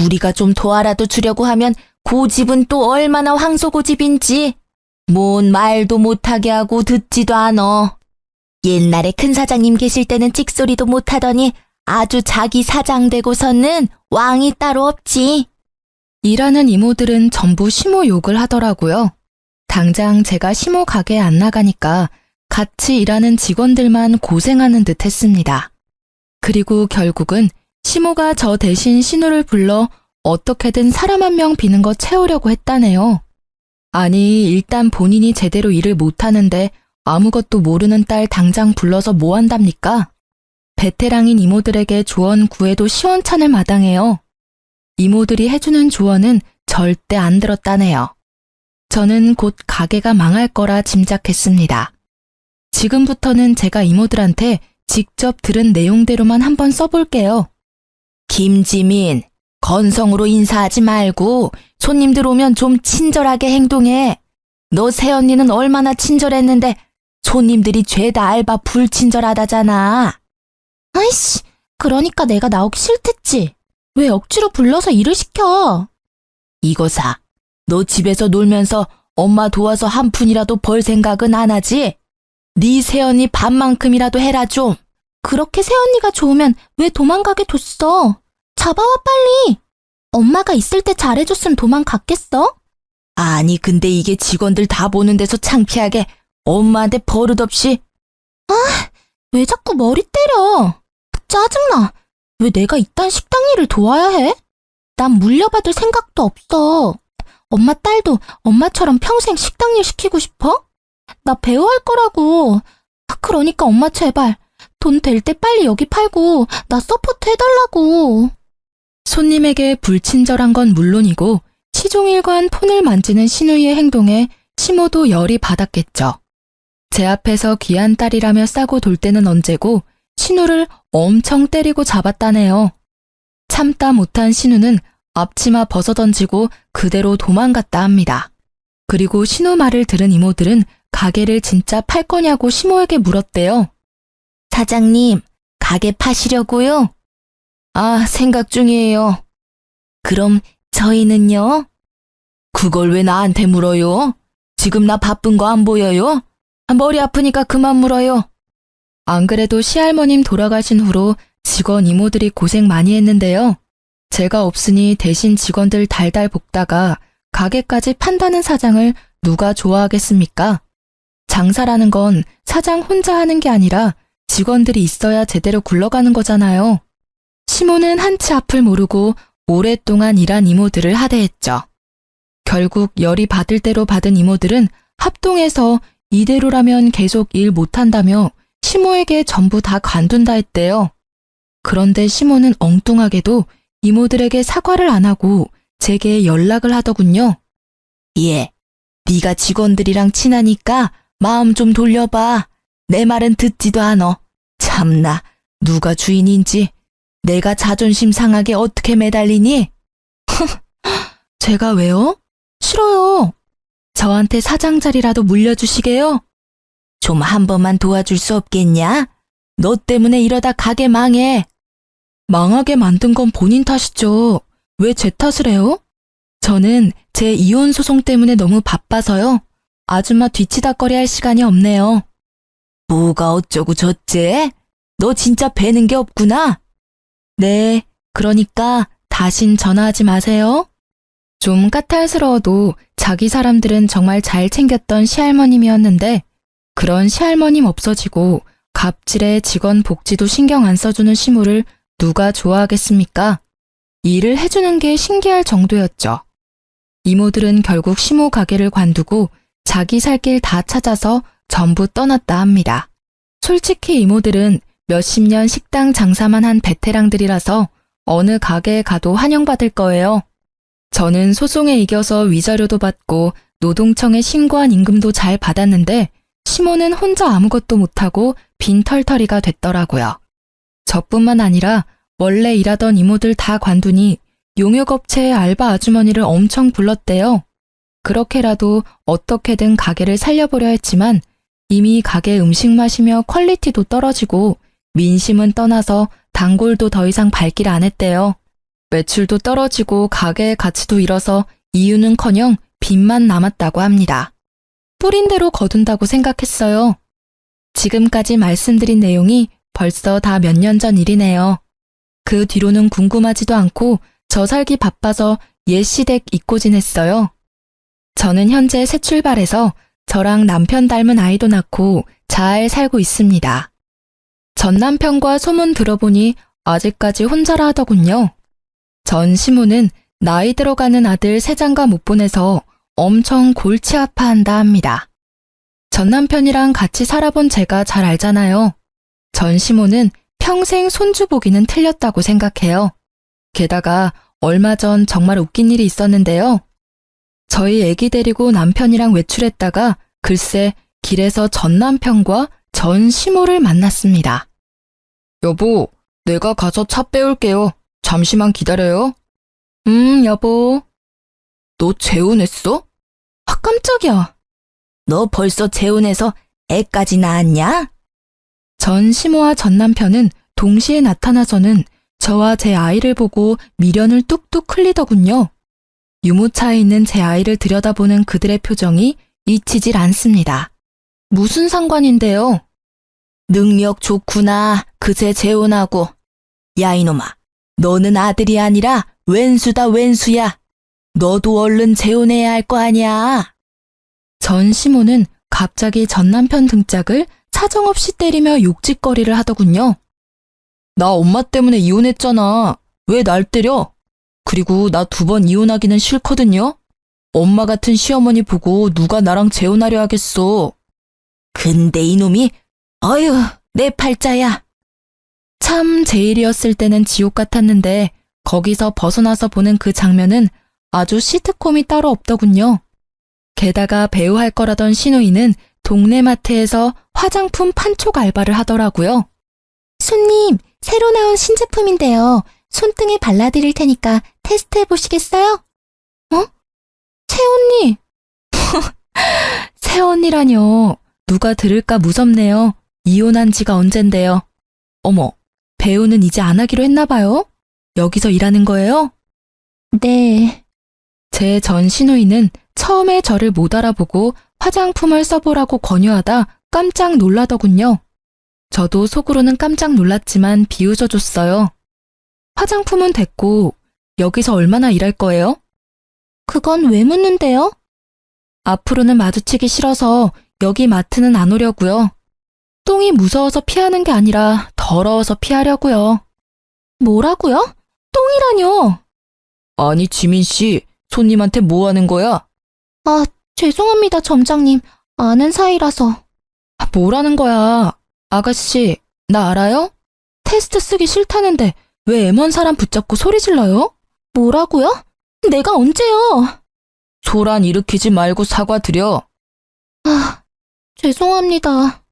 우리가 좀 도와라도 주려고 하면 고집은 또 얼마나 황소고집인지 뭔 말도 못하게 하고 듣지도 않어. 옛날에 큰 사장님 계실 때는 찍소리도 못하더니 아주 자기 사장 되고서는 왕이 따로 없지. 일하는 이모들은 전부 시모 욕을 하더라고요. 당장 제가 시모 가게에 안 나가니까 같이 일하는 직원들만 고생하는 듯 했습니다. 그리고 결국은 시모가 저 대신 신우를 불러 어떻게든 사람 한 명 비는 거 채우려고 했다네요. 아니, 일단 본인이 제대로 일을 못하는데 아무것도 모르는 딸 당장 불러서 뭐 한답니까? 베테랑인 이모들에게 조언 구해도 시원찮을 마당에요. 이모들이 해주는 조언은 절대 안 들었다네요. 저는 곧 가게가 망할 거라 짐작했습니다. 지금부터는 제가 이모들한테 직접 들은 내용대로만 한번 써볼게요. 김지민, 건성으로 인사하지 말고 손님들 오면 좀 친절하게 행동해. 너 새언니는 얼마나 친절했는데 손님들이 죄다 알바 불친절하다잖아. 아이씨, 그러니까 내가 나오기 싫댔지. 왜 억지로 불러서 일을 시켜? 이거사, 너 집에서 놀면서 엄마 도와서 한 푼이라도 벌 생각은 안 하지? 네 새언니 반만큼이라도 해라 좀. 그렇게 새언니가 좋으면 왜 도망가게 뒀어? 잡아와 빨리. 엄마가 있을 때 잘해줬으면 도망갔겠어? 아니 근데 이게 직원들 다 보는 데서 창피하게 엄마한테 버릇없이. 왜 자꾸 머리 때려? 짜증나. 왜 내가 이딴 식당 일을 도와야 해? 난 물려받을 생각도 없어. 엄마 딸도 엄마처럼 평생 식당 일 시키고 싶어? 나 배우할 거라고. 그러니까 엄마 제발 돈 될 때 빨리 여기 팔고 나 서포트 해달라고. 손님에게 불친절한 건 물론이고 시종일관 폰을 만지는 신우이의 행동에 시모도 열이 받았겠죠. 제 앞에서 귀한 딸이라며 싸고 돌 때는 언제고 신우를 엄청 때리고 잡았다네요. 참다 못한 신우는 앞치마 벗어던지고 그대로 도망갔다 합니다. 그리고 신우 말을 들은 이모들은 가게를 진짜 팔 거냐고 시모에게 물었대요. 사장님, 가게 파시려고요? 아, 생각 중이에요. 그럼 저희는요? 그걸 왜 나한테 물어요? 지금 나 바쁜 거 안 보여요? 머리 아프니까 그만 물어요. 안 그래도 시할머님 돌아가신 후로 직원 이모들이 고생 많이 했는데요. 제가 없으니 대신 직원들 달달 볶다가 가게까지 판다는 사장을 누가 좋아하겠습니까? 장사라는 건 사장 혼자 하는 게 아니라 직원들이 있어야 제대로 굴러가는 거잖아요. 시모는 한치 앞을 모르고 오랫동안 일한 이모들을 하대했죠. 결국 열이 받을 대로 받은 이모들은 합동해서 이대로라면 계속 일 못한다며 시모에게 전부 다 관둔다 했대요. 그런데 시모는 엉뚱하게도 이모들에게 사과를 안 하고 제게 연락을 하더군요. 예, 네가 직원들이랑 친하니까 마음 좀 돌려봐. 내 말은 듣지도 않어. 참나, 누가 주인인지 내가 자존심 상하게 어떻게 매달리니? 제가 왜요? 싫어요. 저한테 사장 자리라도 물려주시게요? 좀 한 번만 도와줄 수 없겠냐? 너 때문에 이러다 가게 망해. 망하게 만든 건 본인 탓이죠. 왜 제 탓을 해요? 저는 제 이혼 소송 때문에 너무 바빠서요. 아줌마 뒤치다꺼리 할 시간이 없네요. 뭐가 어쩌고 저째? 너 진짜 배는 게 없구나. 네, 그러니까 다신 전화하지 마세요. 좀 까탈스러워도 자기 사람들은 정말 잘 챙겼던 시할머님이었는데 그런 시할머님 없어지고 갑질에 직원 복지도 신경 안 써주는 시무를 누가 좋아하겠습니까? 일을 해주는 게 신기할 정도였죠. 이모들은 결국 시모 가게를 관두고 자기 살 길 다 찾아서 전부 떠났다 합니다. 솔직히 이모들은 몇십 년 식당 장사만 한 베테랑들이라서 어느 가게에 가도 환영받을 거예요. 저는 소송에 이겨서 위자료도 받고 노동청에 신고한 임금도 잘 받았는데 시모는 혼자 아무것도 못하고 빈털터리가 됐더라고요. 저뿐만 아니라 원래 일하던 이모들 다 관두니 용역업체의 알바 아주머니를 엄청 불렀대요. 그렇게라도 어떻게든 가게를 살려보려 했지만 이미 가게 음식 맛이며 퀄리티도 떨어지고 민심은 떠나서 단골도 더 이상 발길 안 했대요. 매출도 떨어지고 가게의 가치도 잃어서 이유는커녕 빚만 남았다고 합니다. 뿌린 대로 거둔다고 생각했어요. 지금까지 말씀드린 내용이 벌써 다 몇 년 전 일이네요. 그 뒤로는 궁금하지도 않고 저 살기 바빠서 옛 시댁 잊고 지냈어요. 저는 현재 새 출발해서 저랑 남편 닮은 아이도 낳고 잘 살고 있습니다. 전 남편과 소문 들어보니 아직까지 혼자라 하더군요. 전 시모는 나이 들어가는 아들 세장가 못 보내서 엄청 골치 아파한다 합니다. 전 남편이랑 같이 살아본 제가 잘 알잖아요. 전 시모는 평생 손주 보기는 틀렸다고 생각해요. 게다가 얼마 전 정말 웃긴 일이 있었는데요. 저희 애기 데리고 남편이랑 외출했다가 글쎄 길에서 전 남편과 전 시모를 만났습니다. 여보, 내가 가서 차 빼올게요. 잠시만 기다려요. 여보. 너 재혼했어? 아, 깜짝이야. 너 벌써 재혼해서 애까지 낳았냐? 전 시모와 전 남편은 동시에 나타나서는 저와 제 아이를 보고 미련을 뚝뚝 흘리더군요. 유모차에 있는 제 아이를 들여다보는 그들의 표정이 잊히질 않습니다. 무슨 상관인데요? 능력 좋구나. 그새 재혼하고. 야, 이놈아. 너는 아들이 아니라 왼수다, 왼수야. 너도 얼른 재혼해야 할 거 아니야. 전 시모는 갑자기 전 남편 등짝을 사정없이 때리며 욕짓거리를 하더군요. 나 엄마 때문에 이혼했잖아. 왜 날 때려? 그리고 나 2번 이혼하기는 싫거든요. 엄마 같은 시어머니 보고 누가 나랑 재혼하려 하겠어. 근데 이놈이 어휴 내 팔자야. 참 제 일이었을 때는 지옥 같았는데 거기서 벗어나서 보는 그 장면은 아주 시트콤이 따로 없더군요. 게다가 배우 할 거라던 신우이는 동네 마트에서 화장품 판촉 알바를 하더라고요. 손님, 새로 나온 신제품인데요. 손등에 발라드릴 테니까 테스트해 보시겠어요? 새언니! 새언니라뇨. 누가 들을까 무섭네요. 이혼한 지가 언젠데요. 어머, 배우는 이제 안 하기로 했나 봐요? 여기서 일하는 거예요? 네. 제 전 시누이는 처음에 저를 못 알아보고 화장품을 써보라고 권유하다 깜짝 놀라더군요. 저도 속으로는 깜짝 놀랐지만 비웃어줬어요. 화장품은 됐고 여기서 얼마나 일할 거예요? 그건 왜 묻는데요? 앞으로는 마주치기 싫어서 여기 마트는 안 오려고요. 똥이 무서워서 피하는 게 아니라 더러워서 피하려고요. 뭐라고요? 똥이라뇨? 아니 지민 씨, 손님한테 뭐 하는 거야? 아, 죄송합니다, 점장님. 아는 사이라서. 뭐라는 거야? 아가씨, 나 알아요? 테스트 쓰기 싫다는데 왜 애먼 사람 붙잡고 소리 질러요? 뭐라고요? 내가 언제요? 소란 일으키지 말고 사과드려. 아, 죄송합니다.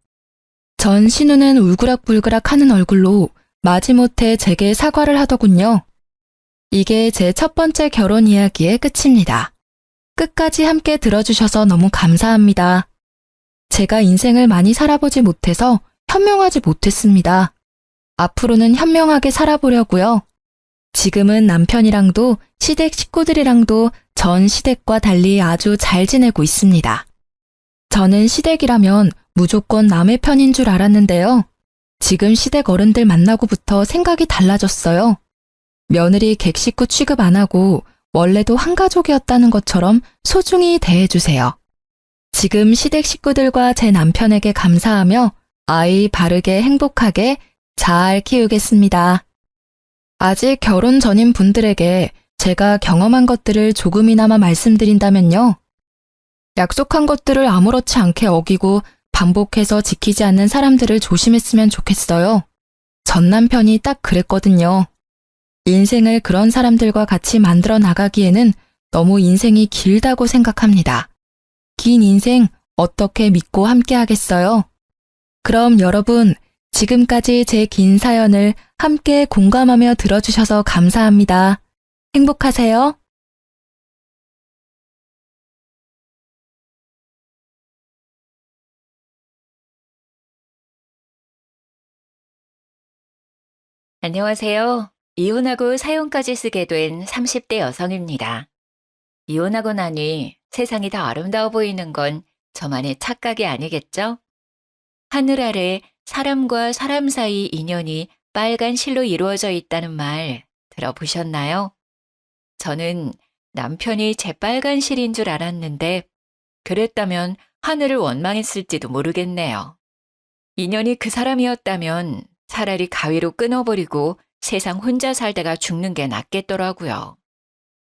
전 신우는 울그락불그락 하는 얼굴로 마지못해 제게 사과를 하더군요. 이게 제 첫 번째 결혼 이야기의 끝입니다. 끝까지 함께 들어주셔서 너무 감사합니다. 제가 인생을 많이 살아보지 못해서 현명하지 못했습니다. 앞으로는 현명하게 살아보려고요. 지금은 남편이랑도 시댁 식구들이랑도 전 시댁과 달리 아주 잘 지내고 있습니다. 저는 시댁이라면 무조건 남의 편인 줄 알았는데요. 지금 시댁 어른들 만나고부터 생각이 달라졌어요. 며느리 객식구 취급 안 하고 원래도 한 가족이었다는 것처럼 소중히 대해주세요. 지금 시댁 식구들과 제 남편에게 감사하며 아이 바르게 행복하게 잘 키우겠습니다. 아직 결혼 전인 분들에게 제가 경험한 것들을 조금이나마 말씀드린다면요. 약속한 것들을 아무렇지 않게 어기고 반복해서 지키지 않는 사람들을 조심했으면 좋겠어요. 전 남편이 딱 그랬거든요. 인생을 그런 사람들과 같이 만들어 나가기에는 너무 인생이 길다고 생각합니다. 긴 인생 어떻게 믿고 함께 하겠어요? 그럼 여러분, 지금까지 제 긴 사연을 함께 공감하며 들어주셔서 감사합니다. 행복하세요. 안녕하세요. 이혼하고 사연까지 쓰게 된 30대 여성입니다. 이혼하고 나니 세상이 더 아름다워 보이는 건 저만의 착각이 아니겠죠? 하늘 아래 사람과 사람 사이 인연이 빨간 실로 이루어져 있다는 말 들어보셨나요? 저는 남편이 제 빨간 실인 줄 알았는데 그랬다면 하늘을 원망했을지도 모르겠네요. 인연이 그 사람이었다면 차라리 가위로 끊어버리고 세상 혼자 살다가 죽는 게 낫겠더라고요.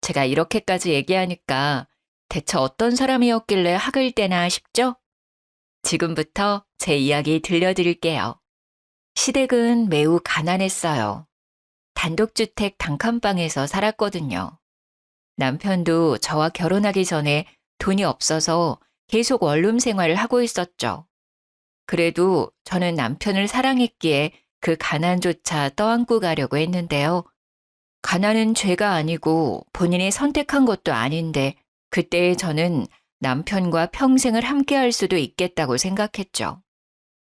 제가 이렇게까지 얘기하니까 대체 어떤 사람이었길래 학을 떼나 싶죠? 지금부터 제 이야기 들려드릴게요. 시댁은 매우 가난했어요. 단독주택 단칸방에서 살았거든요. 남편도 저와 결혼하기 전에 돈이 없어서 계속 원룸 생활을 하고 있었죠. 그래도 저는 남편을 사랑했기에 그 가난조차 떠안고 가려고 했는데요. 가난은 죄가 아니고 본인이 선택한 것도 아닌데 그때의 저는 남편과 평생을 함께할 수도 있겠다고 생각했죠.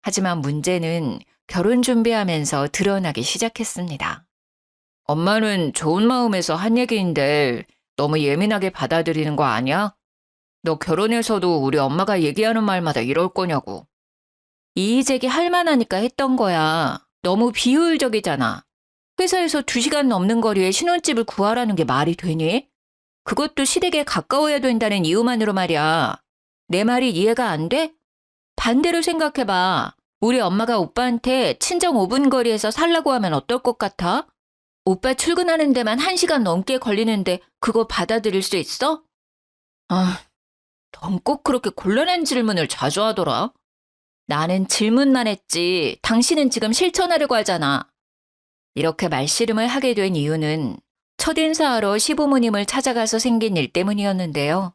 하지만 문제는 결혼 준비하면서 드러나기 시작했습니다. 엄마는 좋은 마음에서 한 얘기인데 너무 예민하게 받아들이는 거 아니야? 너 결혼해서도 우리 엄마가 얘기하는 말마다 이럴 거냐고. 이의제기 할 만하니까 했던 거야. 너무 비효율적이잖아. 회사에서 2시간 넘는 거리에 신혼집을 구하라는 게 말이 되니? 그것도 시댁에 가까워야 된다는 이유만으로 말이야. 내 말이 이해가 안 돼? 반대로 생각해봐. 우리 엄마가 오빠한테 친정 5분 거리에서 살라고 하면 어떨 것 같아? 오빠 출근하는 데만 1시간 넘게 걸리는데 그거 받아들일 수 있어? 아, 넌 꼭 그렇게 곤란한 질문을 자주 하더라. 나는 질문만 했지 당신은 지금 실천하려고 하잖아. 이렇게 말씨름을 하게 된 이유는 첫인사하러 시부모님을 찾아가서 생긴 일 때문이었는데요.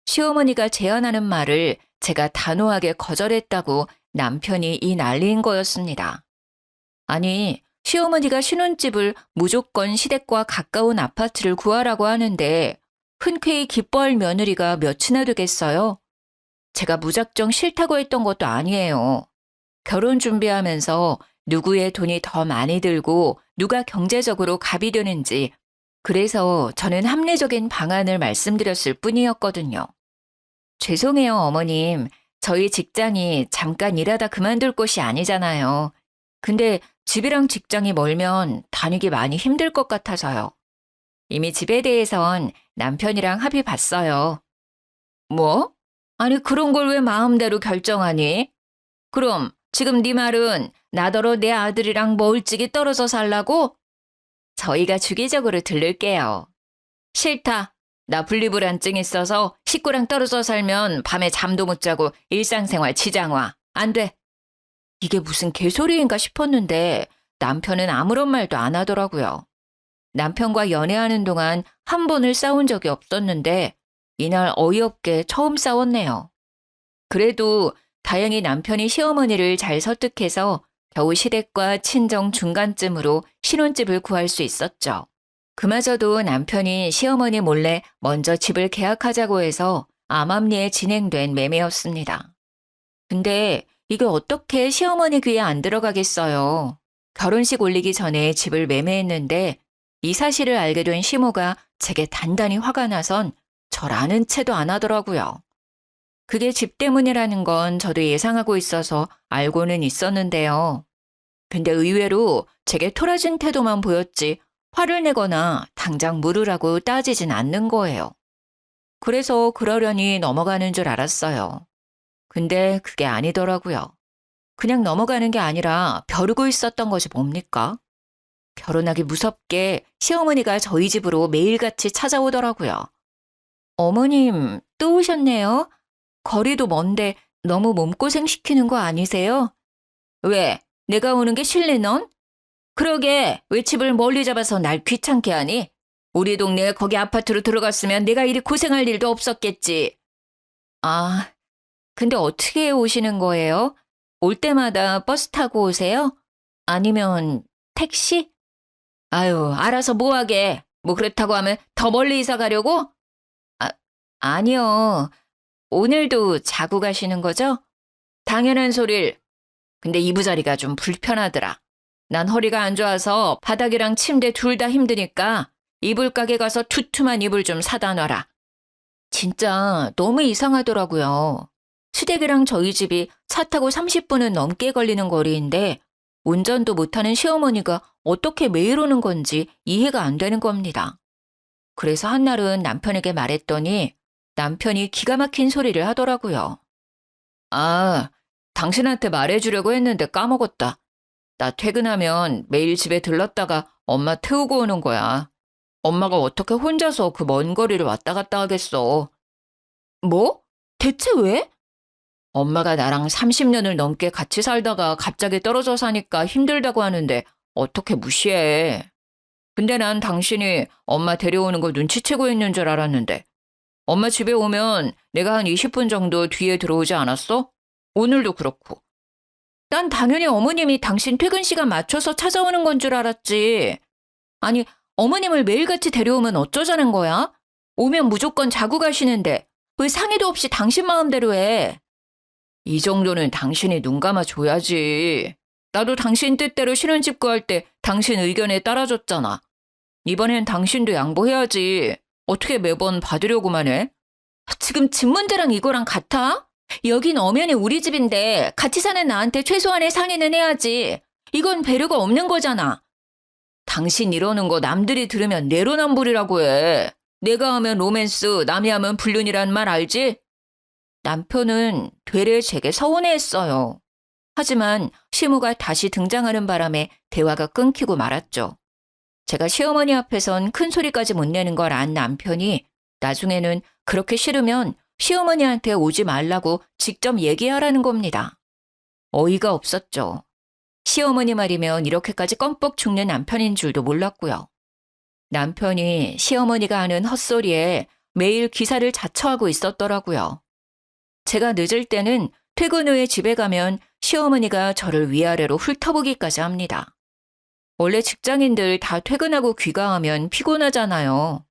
시어머니가 제안하는 말을 제가 단호하게 거절했다고 남편이 이 난리인 거였습니다. 아니, 시어머니가 신혼집을 무조건 시댁과 가까운 아파트를 구하라고 하는데 흔쾌히 기뻐할 며느리가 몇이나 되겠어요? 제가 무작정 싫다고 했던 것도 아니에요. 결혼 준비하면서 누구의 돈이 더 많이 들고 누가 경제적으로 갑이 되는지 그래서 저는 합리적인 방안을 말씀드렸을 뿐이었거든요. 죄송해요, 어머님. 저희 직장이 잠깐 일하다 그만둘 곳이 아니잖아요. 근데 집이랑 직장이 멀면 다니기 많이 힘들 것 같아서요. 이미 집에 대해선 남편이랑 합의 봤어요. 뭐? 아니 그런 걸 왜 마음대로 결정하니? 그럼 지금 네 말은 나더러 내 아들이랑 멀찍이 떨어져 살라고? 저희가 주기적으로 들를게요. 싫다. 나 분리불안증 있어서 식구랑 떨어져 살면 밤에 잠도 못 자고 일상생활 지장 와. 안 돼. 이게 무슨 개소리인가 싶었는데 남편은 아무런 말도 안 하더라고요. 남편과 연애하는 동안 한 번을 싸운 적이 없었는데 이날 어이없게 처음 싸웠네요. 그래도 다행히 남편이 시어머니를 잘 설득해서 겨우 시댁과 친정 중간쯤으로 신혼집을 구할 수 있었죠. 그마저도 남편이 시어머니 몰래 먼저 집을 계약하자고 해서 암암리에 진행된 매매였습니다. 근데 이게 어떻게 시어머니 귀에 안 들어가겠어요. 결혼식 올리기 전에 집을 매매했는데 이 사실을 알게 된 시모가 제게 단단히 화가 나선 절 아는 채도 안 하더라고요. 그게 집 때문이라는 건 저도 예상하고 있어서 알고는 있었는데요. 근데 의외로 제게 토라진 태도만 보였지 화를 내거나 당장 물으라고 따지진 않는 거예요. 그래서 그러려니 넘어가는 줄 알았어요. 근데 그게 아니더라고요. 그냥 넘어가는 게 아니라 벼르고 있었던 것이 뭡니까? 결혼하기 무섭게 시어머니가 저희 집으로 매일같이 찾아오더라고요. 어머님, 또 오셨네요? 거리도 먼데 너무 몸고생 시키는 거 아니세요? 왜? 내가 오는 게 싫니 넌? 그러게 왜 집을 멀리 잡아서 날 귀찮게 하니? 우리 동네에 거기 아파트로 들어갔으면 내가 이리 고생할 일도 없었겠지. 아, 근데 어떻게 오시는 거예요? 올 때마다 버스 타고 오세요? 아니면 택시? 아유, 알아서 뭐하게. 뭐 그렇다고 하면 더 멀리 이사 가려고? 아니요. 오늘도 자고 가시는 거죠? 당연한 소릴. 근데 이부자리가 좀 불편하더라. 난 허리가 안 좋아서 바닥이랑 침대 둘 다 힘드니까 이불 가게 가서 두툼한 이불 좀 사다 놔라. 진짜 너무 이상하더라고요. 시댁이랑 저희 집이 차 타고 30분은 넘게 걸리는 거리인데 운전도 못하는 시어머니가 어떻게 매일 오는 건지 이해가 안 되는 겁니다. 그래서 한날은 남편에게 말했더니 남편이 기가 막힌 소리를 하더라고요. 아, 당신한테 말해주려고 했는데 까먹었다. 나 퇴근하면 매일 집에 들렀다가 엄마 태우고 오는 거야. 엄마가 어떻게 혼자서 그 먼 거리를 왔다 갔다 하겠어. 뭐? 대체 왜? 엄마가 나랑 30년을 넘게 같이 살다가 갑자기 떨어져 사니까 힘들다고 하는데 어떻게 무시해. 근데 난 당신이 엄마 데려오는 거 눈치채고 있는 줄 알았는데 엄마 집에 오면 내가 한 20분 정도 뒤에 들어오지 않았어? 오늘도 그렇고. 난 당연히 어머님이 당신 퇴근 시간 맞춰서 찾아오는 건 줄 알았지. 아니, 어머님을 매일같이 데려오면 어쩌자는 거야? 오면 무조건 자고 가시는데 왜 상의도 없이 당신 마음대로 해? 이 정도는 당신이 눈 감아줘야지. 나도 당신 뜻대로 신혼집 구할 때 당신 의견에 따라줬잖아. 이번엔 당신도 양보해야지. 어떻게 매번 받으려고만 해? 지금 집 문제랑 이거랑 같아? 여긴 엄연히 우리 집인데 같이 사는 나한테 최소한의 상의는 해야지. 이건 배려가 없는 거잖아. 당신 이러는 거 남들이 들으면 내로남불이라고 해. 내가 하면 로맨스, 남이 하면 불륜이란 말 알지? 남편은 되레 제게 서운해했어요. 하지만 시모가 다시 등장하는 바람에 대화가 끊기고 말았죠. 제가 시어머니 앞에선 큰 소리까지 못 내는 걸 안 남편이 나중에는 그렇게 싫으면 시어머니한테 오지 말라고 직접 얘기하라는 겁니다. 어이가 없었죠. 시어머니 말이면 이렇게까지 껌뻑 죽는 남편인 줄도 몰랐고요. 남편이 시어머니가 하는 헛소리에 매일 기사를 자처하고 있었더라고요. 제가 늦을 때는 퇴근 후에 집에 가면 시어머니가 저를 위아래로 훑어보기까지 합니다. 원래 직장인들 다 퇴근하고 귀가하면 피곤하잖아요.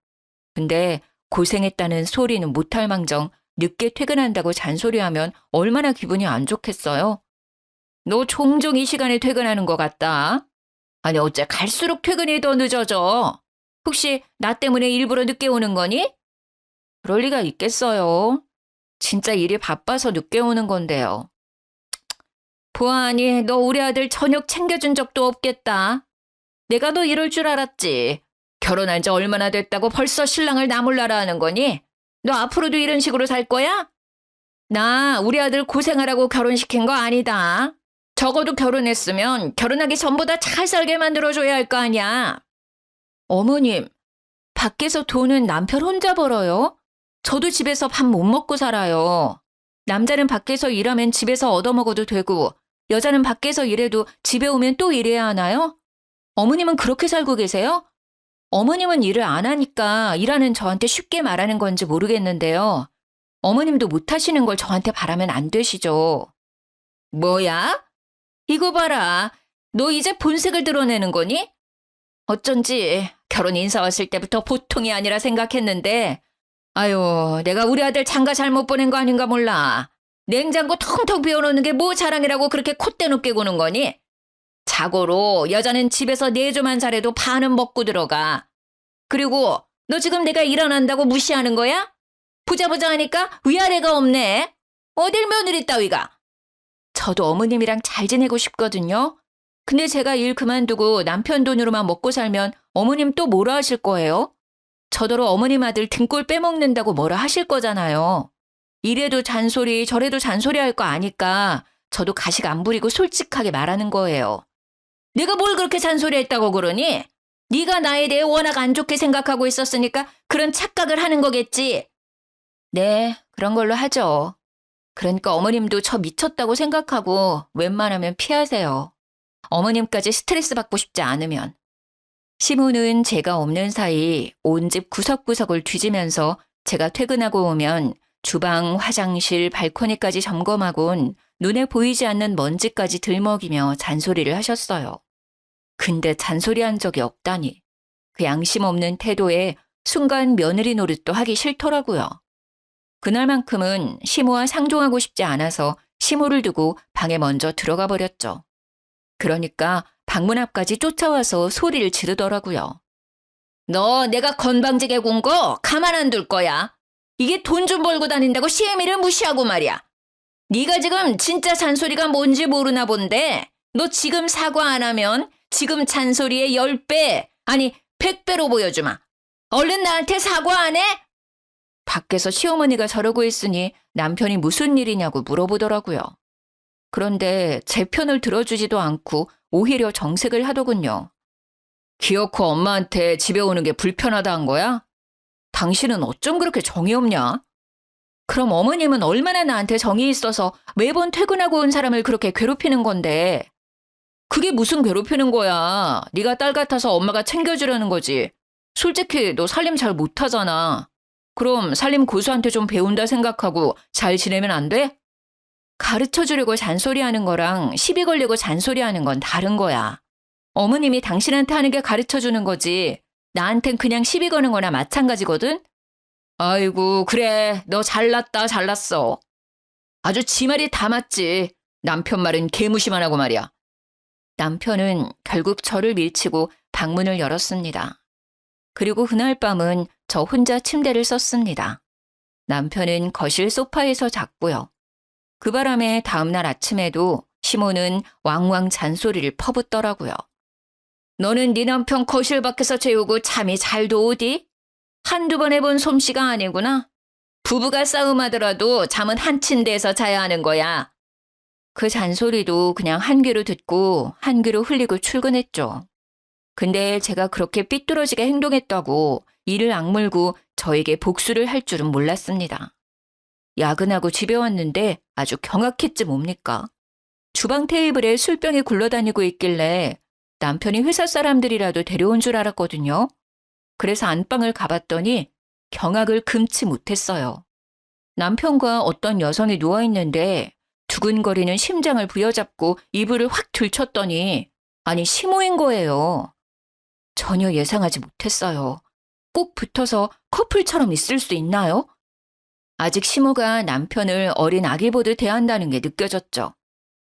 근데 고생했다는 소리는 못할 망정 늦게 퇴근한다고 잔소리하면 얼마나 기분이 안 좋겠어요? 너 종종 이 시간에 퇴근하는 것 같다. 아니 어째 갈수록 퇴근이 더 늦어져. 혹시 나 때문에 일부러 늦게 오는 거니? 그럴 리가 있겠어요. 진짜 일이 바빠서 늦게 오는 건데요. 보아하니 너 우리 아들 저녁 챙겨준 적도 없겠다. 내가 너 이럴 줄 알았지. 결혼한 지 얼마나 됐다고 벌써 신랑을 나몰라라 하는 거니? 너 앞으로도 이런 식으로 살 거야? 나 우리 아들 고생하라고 결혼시킨 거 아니다. 적어도 결혼했으면 결혼하기 전보다 잘 살게 만들어줘야 할 거 아니야. 어머님, 밖에서 돈은 남편 혼자 벌어요? 저도 집에서 밥 못 먹고 살아요. 남자는 밖에서 일하면 집에서 얻어먹어도 되고 여자는 밖에서 일해도 집에 오면 또 일해야 하나요? 어머님은 그렇게 살고 계세요? 어머님은 일을 안 하니까 일하는 저한테 쉽게 말하는 건지 모르겠는데요. 어머님도 못 하시는 걸 저한테 바라면 안 되시죠. 뭐야? 이거 봐라. 너 이제 본색을 드러내는 거니? 어쩐지 결혼 인사 왔을 때부터 보통이 아니라 생각했는데 아유, 내가 우리 아들 장가 잘못 보낸 거 아닌가 몰라. 냉장고 텅텅 비워놓는 게 뭐 자랑이라고 그렇게 콧대 높게 구는 거니? 자고로 여자는 집에서 내조만 잘해도 반은 먹고 들어가. 그리고 너 지금 내가 일 안 한다고 무시하는 거야? 보자 하니까 위아래가 없네. 어딜 며느리 따위가. 저도 어머님이랑 잘 지내고 싶거든요. 근데 제가 일 그만두고 남편 돈으로만 먹고 살면 어머님 또 뭐라 하실 거예요? 저더러 어머님 아들 등골 빼먹는다고 뭐라 하실 거잖아요. 이래도 잔소리 저래도 잔소리 할 거 아니까 저도 가식 안 부리고 솔직하게 말하는 거예요. 내가 뭘 그렇게 잔소리했다고 그러니? 네가 나에 대해 워낙 안 좋게 생각하고 있었으니까 그런 착각을 하는 거겠지. 네, 그런 걸로 하죠. 그러니까 어머님도 저 미쳤다고 생각하고 웬만하면 피하세요. 어머님까지 스트레스 받고 싶지 않으면. 시모는 제가 없는 사이 온 집 구석구석을 뒤지면서 제가 퇴근하고 오면 주방, 화장실, 발코니까지 점검하곤 눈에 보이지 않는 먼지까지 들먹이며 잔소리를 하셨어요. 근데 잔소리한 적이 없다니. 그 양심 없는 태도에 순간 며느리 노릇도 하기 싫더라고요. 그날만큼은 시모와 상종하고 싶지 않아서 시모를 두고 방에 먼저 들어가 버렸죠. 그러니까 방문 앞까지 쫓아와서 소리를 지르더라고요. 너 내가 건방지게 군 거 가만 안 둘 거야. 이게 돈 좀 벌고 다닌다고 시애미를 무시하고 말이야. 네가 지금 진짜 잔소리가 뭔지 모르나 본데 너 지금 사과 안 하면 지금 잔소리의 10배, 아니 100배로 보여주마. 얼른 나한테 사과 안 해? 밖에서 시어머니가 저러고 있으니 남편이 무슨 일이냐고 물어보더라고요. 그런데 제 편을 들어주지도 않고 오히려 정색을 하더군요. 기어코 엄마한테 집에 오는 게 불편하다 한 거야? 당신은 어쩜 그렇게 정이 없냐? 그럼 어머님은 얼마나 나한테 정이 있어서 매번 퇴근하고 온 사람을 그렇게 괴롭히는 건데. 그게 무슨 괴롭히는 거야. 네가 딸 같아서 엄마가 챙겨주려는 거지. 솔직히 너 살림 잘 못하잖아. 그럼 살림 고수한테 좀 배운다 생각하고 잘 지내면 안 돼? 가르쳐주려고 잔소리하는 거랑 시비 걸려고 잔소리하는 건 다른 거야. 어머님이 당신한테 하는 게 가르쳐주는 거지. 나한텐 그냥 시비 거는 거나 마찬가지거든? 아이고 그래 너 잘났어. 아주 지 말이 다 맞지. 남편 말은 개무시만 하고 말이야. 남편은 결국 저를 밀치고 방문을 열었습니다. 그리고 그날 밤은 저 혼자 침대를 썼습니다. 남편은 거실 소파에서 잤고요. 그 바람에 다음날 아침에도 시모는 왕왕 잔소리를 퍼붓더라고요. 너는 네 남편 거실 밖에서 재우고 잠이 잘도 오디? 한두 번 해본 솜씨가 아니구나. 부부가 싸움하더라도 잠은 한 침대에서 자야 하는 거야. 그 잔소리도 그냥 한 귀로 듣고 한 귀로 흘리고 출근했죠. 근데 제가 그렇게 삐뚤어지게 행동했다고 이를 악물고 저에게 복수를 할 줄은 몰랐습니다. 야근하고 집에 왔는데 아주 경악했지 뭡니까? 주방 테이블에 술병이 굴러다니고 있길래 남편이 회사 사람들이라도 데려온 줄 알았거든요. 그래서 안방을 가봤더니 경악을 금치 못했어요. 남편과 어떤 여성이 누워있는데 두근거리는 심장을 부여잡고 이불을 확 들쳤더니 아니 시모인 거예요. 전혀 예상하지 못했어요. 꼭 붙어서 커플처럼 있을 수 있나요? 아직 시모가 남편을 어린 아기 보듯 대한다는 게 느껴졌죠.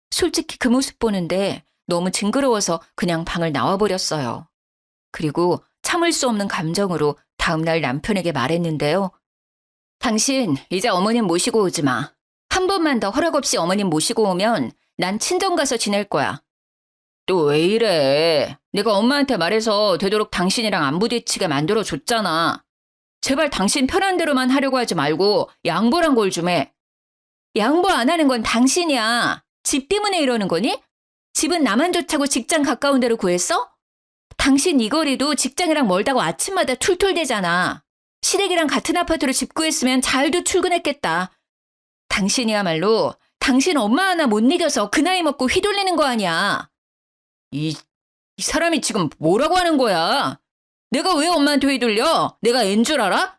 솔직히 그 모습 보는데 너무 징그러워서 그냥 방을 나와버렸어요. 그리고 참을 수 없는 감정으로 다음날 남편에게 말했는데요. 당신 이제 어머님 모시고 오지 마. 한 번만 더 허락 없이 어머님 모시고 오면 난 친정 가서 지낼 거야. 또 왜 이래? 내가 엄마한테 말해서 되도록 당신이랑 안 부딪히게 만들어줬잖아. 제발 당신 편한 대로만 하려고 하지 말고 양보란 걸 좀 해. 양보 안 하는 건 당신이야. 집 때문에 이러는 거니? 집은 나만 좋다고 직장 가까운 데로 구했어? 당신 이 거리도 직장이랑 멀다고 아침마다 툴툴대잖아. 시댁이랑 같은 아파트로 집 구했으면 잘도 출근했겠다. 당신이야말로 당신 엄마 하나 못 이겨서 그 나이 먹고 휘둘리는 거 아니야. 이 사람이 지금 뭐라고 하는 거야? 내가 왜 엄마한테 휘둘려? 내가 앤 줄 알아?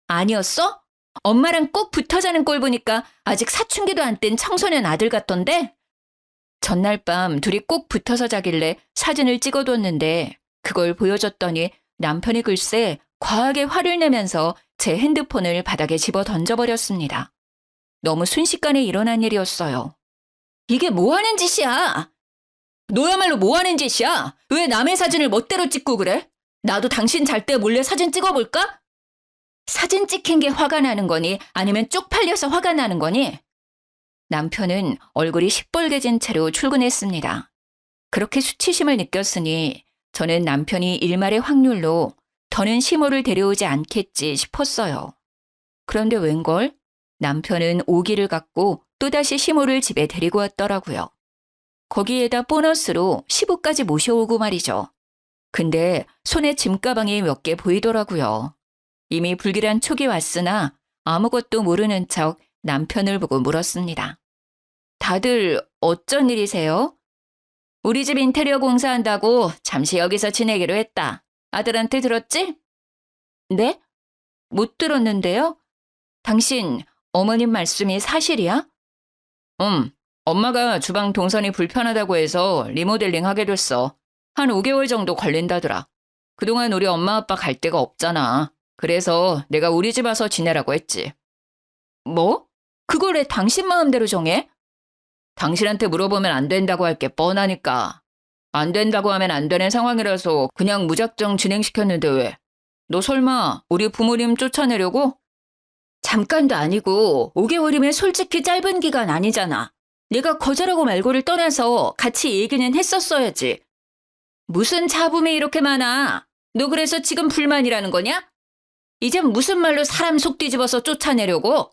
아니었어? 엄마랑 꼭 붙어 자는 꼴 보니까 아직 사춘기도 안 뗀 청소년 아들 같던데? 전날 밤 둘이 꼭 붙어서 자길래 사진을 찍어뒀는데 그걸 보여줬더니 남편이 글쎄 과하게 화를 내면서 제 핸드폰을 바닥에 집어 던져버렸습니다. 너무 순식간에 일어난 일이었어요. 이게 뭐 하는 짓이야? 너야말로 뭐 하는 짓이야? 왜 남의 사진을 멋대로 찍고 그래? 나도 당신 잘 때 몰래 사진 찍어볼까? 사진 찍힌 게 화가 나는 거니 아니면 쪽팔려서 화가 나는 거니? 남편은 얼굴이 시뻘개진 채로 출근했습니다. 그렇게 수치심을 느꼈으니 저는 남편이 일말의 확률로 더는 시모를 데려오지 않겠지 싶었어요. 그런데 웬걸? 남편은 오기를 갖고 또다시 시모를 집에 데리고 왔더라고요. 거기에다 보너스로 시부까지 모셔오고 말이죠. 근데 손에 짐가방이 몇 개 보이더라고요. 이미 불길한 촉이 왔으나 아무것도 모르는 척 남편을 보고 물었습니다. 다들 어쩐 일이세요? 우리 집 인테리어 공사한다고 잠시 여기서 지내기로 했다. 아들한테 들었지? 네? 못 들었는데요? 당신 어머님 말씀이 사실이야? 엄마가 주방 동선이 불편하다고 해서 리모델링 하게 됐어. 한 5개월 정도 걸린다더라. 그동안 우리 엄마 아빠 갈 데가 없잖아. 그래서 내가 우리 집 와서 지내라고 했지. 뭐? 그걸 왜 당신 마음대로 정해? 당신한테 물어보면 안 된다고 할 게 뻔하니까. 안 된다고 하면 안 되는 상황이라서 그냥 무작정 진행시켰는데 왜? 너 설마 우리 부모님 쫓아내려고? 잠깐도 아니고 5개월이면 솔직히 짧은 기간 아니잖아. 내가 거절하고 말고를 떠나서 같이 얘기는 했었어야지. 무슨 잡음이 이렇게 많아? 너 그래서 지금 불만이라는 거냐? 이젠 무슨 말로 사람 속 뒤집어서 쫓아내려고?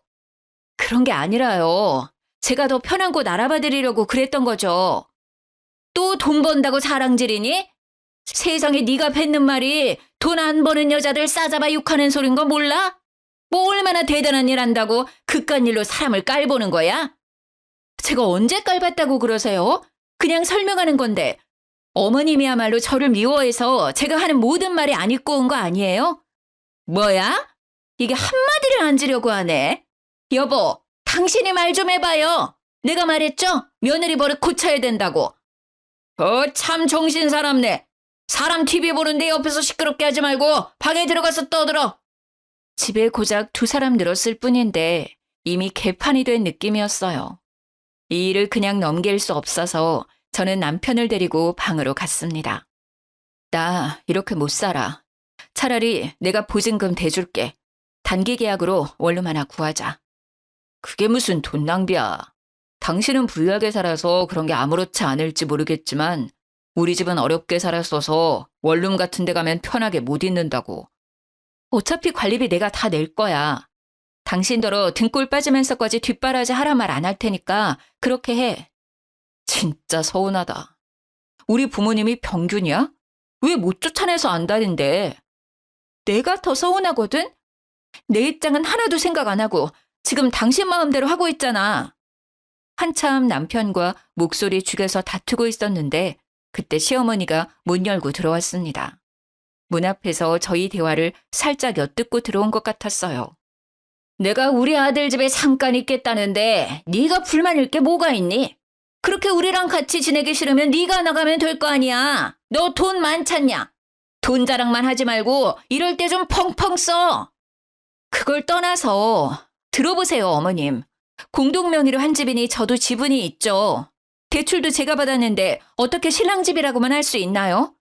그런 게 아니라요. 제가 더 편한 곳 알아봐드리려고 그랬던 거죠. 또 돈 번다고 자랑질이니? 세상에 네가 뱉는 말이 돈 안 버는 여자들 싸잡아 욕하는 소린 거 몰라? 뭐 얼마나 대단한 일 한다고 그깟 일로 사람을 깔보는 거야? 제가 언제 깔봤다고 그러세요? 그냥 설명하는 건데 어머님이야말로 저를 미워해서 제가 하는 모든 말이 안 입고 온 거 아니에요? 뭐야? 이게 한마디를 안 지려고 하네. 여보, 당신이 말 좀 해봐요. 내가 말했죠? 며느리 버릇 고쳐야 된다고. 참 정신 사납네. 사람 TV 보는데 옆에서 시끄럽게 하지 말고 방에 들어가서 떠들어. 집에 고작 2사람 늘었을 뿐인데 이미 개판이 된 느낌이었어요. 이 일을 그냥 넘길 수 없어서 저는 남편을 데리고 방으로 갔습니다. 나 이렇게 못 살아. 차라리 내가 보증금 대줄게. 단기 계약으로 원룸 하나 구하자. 그게 무슨 돈 낭비야. 당신은 부유하게 살아서 그런 게 아무렇지 않을지 모르겠지만 우리 집은 어렵게 살았어서 원룸 같은 데 가면 편하게 못 있는다고. 어차피 관리비 내가 다 낼 거야. 당신더러 등골 빠지면서까지 뒷바라지 하란 말 안 할 테니까 그렇게 해. 진짜 서운하다. 우리 부모님이 병균이야? 왜 못 쫓아내서 안다는데? 내가 더 서운하거든? 내 입장은 하나도 생각 안 하고 지금 당신 마음대로 하고 있잖아. 한참 남편과 목소리 죽여서 다투고 있었는데 그때 시어머니가 문 열고 들어왔습니다. 문 앞에서 저희 대화를 살짝 엿듣고 들어온 것 같았어요. 내가 우리 아들 집에 잠깐 있겠다는데 네가 불만일 게 뭐가 있니? 그렇게 우리랑 같이 지내기 싫으면 네가 나가면 될 거 아니야. 너 돈 많잖냐? 돈 자랑만 하지 말고 이럴 때 좀 펑펑 써. 그걸 떠나서 들어보세요, 어머님. 공동명의로 한 집이니 저도 지분이 있죠. 대출도 제가 받았는데 어떻게 신랑 집이라고만 할 수 있나요?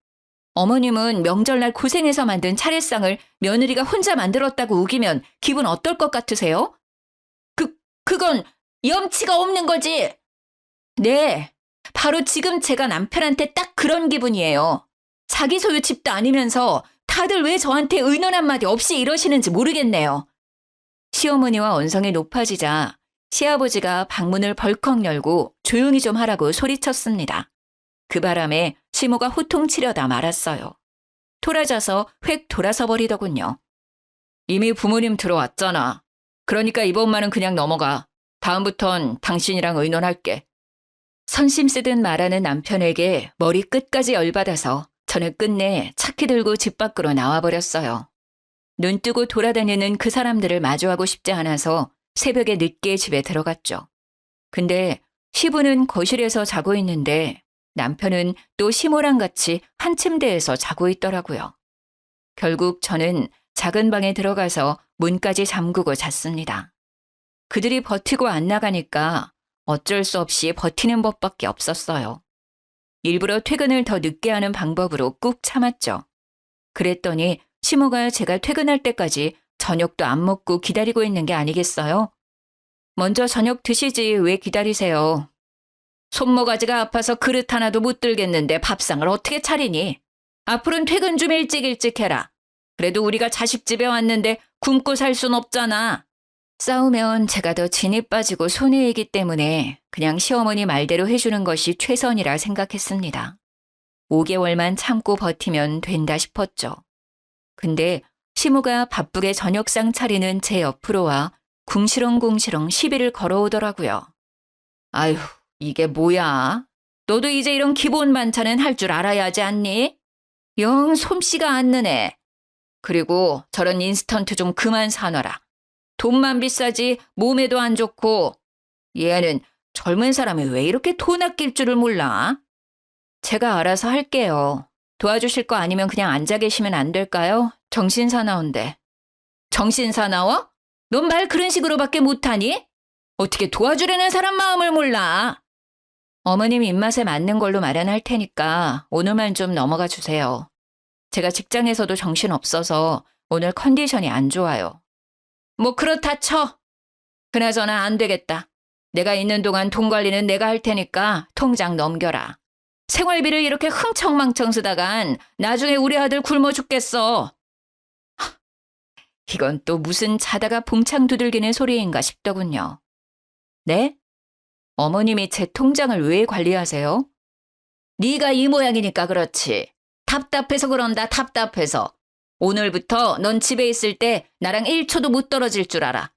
어머님은 명절날 고생해서 만든 차례상을 며느리가 혼자 만들었다고 우기면 기분 어떨 것 같으세요? 그건 염치가 없는 거지. 네, 바로 지금 제가 남편한테 딱 그런 기분이에요. 자기 소유 집도 아니면서 다들 왜 저한테 의논 한마디 없이 이러시는지 모르겠네요. 시어머니와 언성이 높아지자 시아버지가 방문을 벌컥 열고 조용히 좀 하라고 소리쳤습니다. 그 바람에 시모가 호통치려다 말았어요. 토라져서 획 돌아서 버리더군요. 이미 부모님 들어왔잖아. 그러니까 이번만은 그냥 넘어가. 다음부턴 당신이랑 의논할게. 선심 쓰듯 말하는 남편에게 머리 끝까지 열받아서 저는 끝내 차키 들고 집 밖으로 나와버렸어요. 눈 뜨고 돌아다니는 그 사람들을 마주하고 싶지 않아서 새벽에 늦게 집에 들어갔죠. 근데 시부는 거실에서 자고 있는데 남편은 또 시모랑 같이 한 침대에서 자고 있더라고요. 결국 저는 작은 방에 들어가서 문까지 잠그고 잤습니다. 그들이 버티고 안 나가니까 어쩔 수 없이 버티는 법밖에 없었어요. 일부러 퇴근을 더 늦게 하는 방법으로 꾹 참았죠. 그랬더니 시모가 제가 퇴근할 때까지 저녁도 안 먹고 기다리고 있는 게 아니겠어요? 먼저 저녁 드시지 왜 기다리세요? 손모가지가 아파서 그릇 하나도 못 들겠는데 밥상을 어떻게 차리니? 앞으로는 퇴근 좀 일찍 해라. 그래도 우리가 자식 집에 왔는데 굶고 살 순 없잖아. 싸우면 제가 더 진이 빠지고 손해이기 때문에 그냥 시어머니 말대로 해주는 것이 최선이라 생각했습니다. 5개월만 참고 버티면 된다 싶었죠. 근데 시모가 바쁘게 저녁상 차리는 제 옆으로 와 궁시렁궁시렁 시비를 걸어오더라고요. 아휴, 이게 뭐야? 너도 이제 이런 기본 반찬은 할 줄 알아야 하지 않니? 영 솜씨가 안 느네. 그리고 저런 인스턴트 좀 그만 사놔라. 돈만 비싸지 몸에도 안 좋고. 얘는 젊은 사람이 왜 이렇게 돈 아낄 줄을 몰라? 제가 알아서 할게요. 도와주실 거 아니면 그냥 앉아 계시면 안 될까요? 정신사나운데. 정신사나워? 넌 말 그런 식으로밖에 못하니? 어떻게 도와주려는 사람 마음을 몰라? 어머님 입맛에 맞는 걸로 마련할 테니까 오늘만 좀 넘어가 주세요. 제가 직장에서도 정신없어서 오늘 컨디션이 안 좋아요. 뭐 그렇다 쳐. 그나저나 안 되겠다. 내가 있는 동안 돈 관리는 내가 할 테니까 통장 넘겨라. 생활비를 이렇게 흥청망청 쓰다간 나중에 우리 아들 굶어 죽겠어. 이건 또 무슨 자다가 봉창 두들기는 소리인가 싶더군요. 네? 어머님이 제 통장을 왜 관리하세요? 네가 이 모양이니까 그렇지. 답답해서 그런다, 답답해서. 오늘부터 넌 집에 있을 때 나랑 1초도 못 떨어질 줄 알아.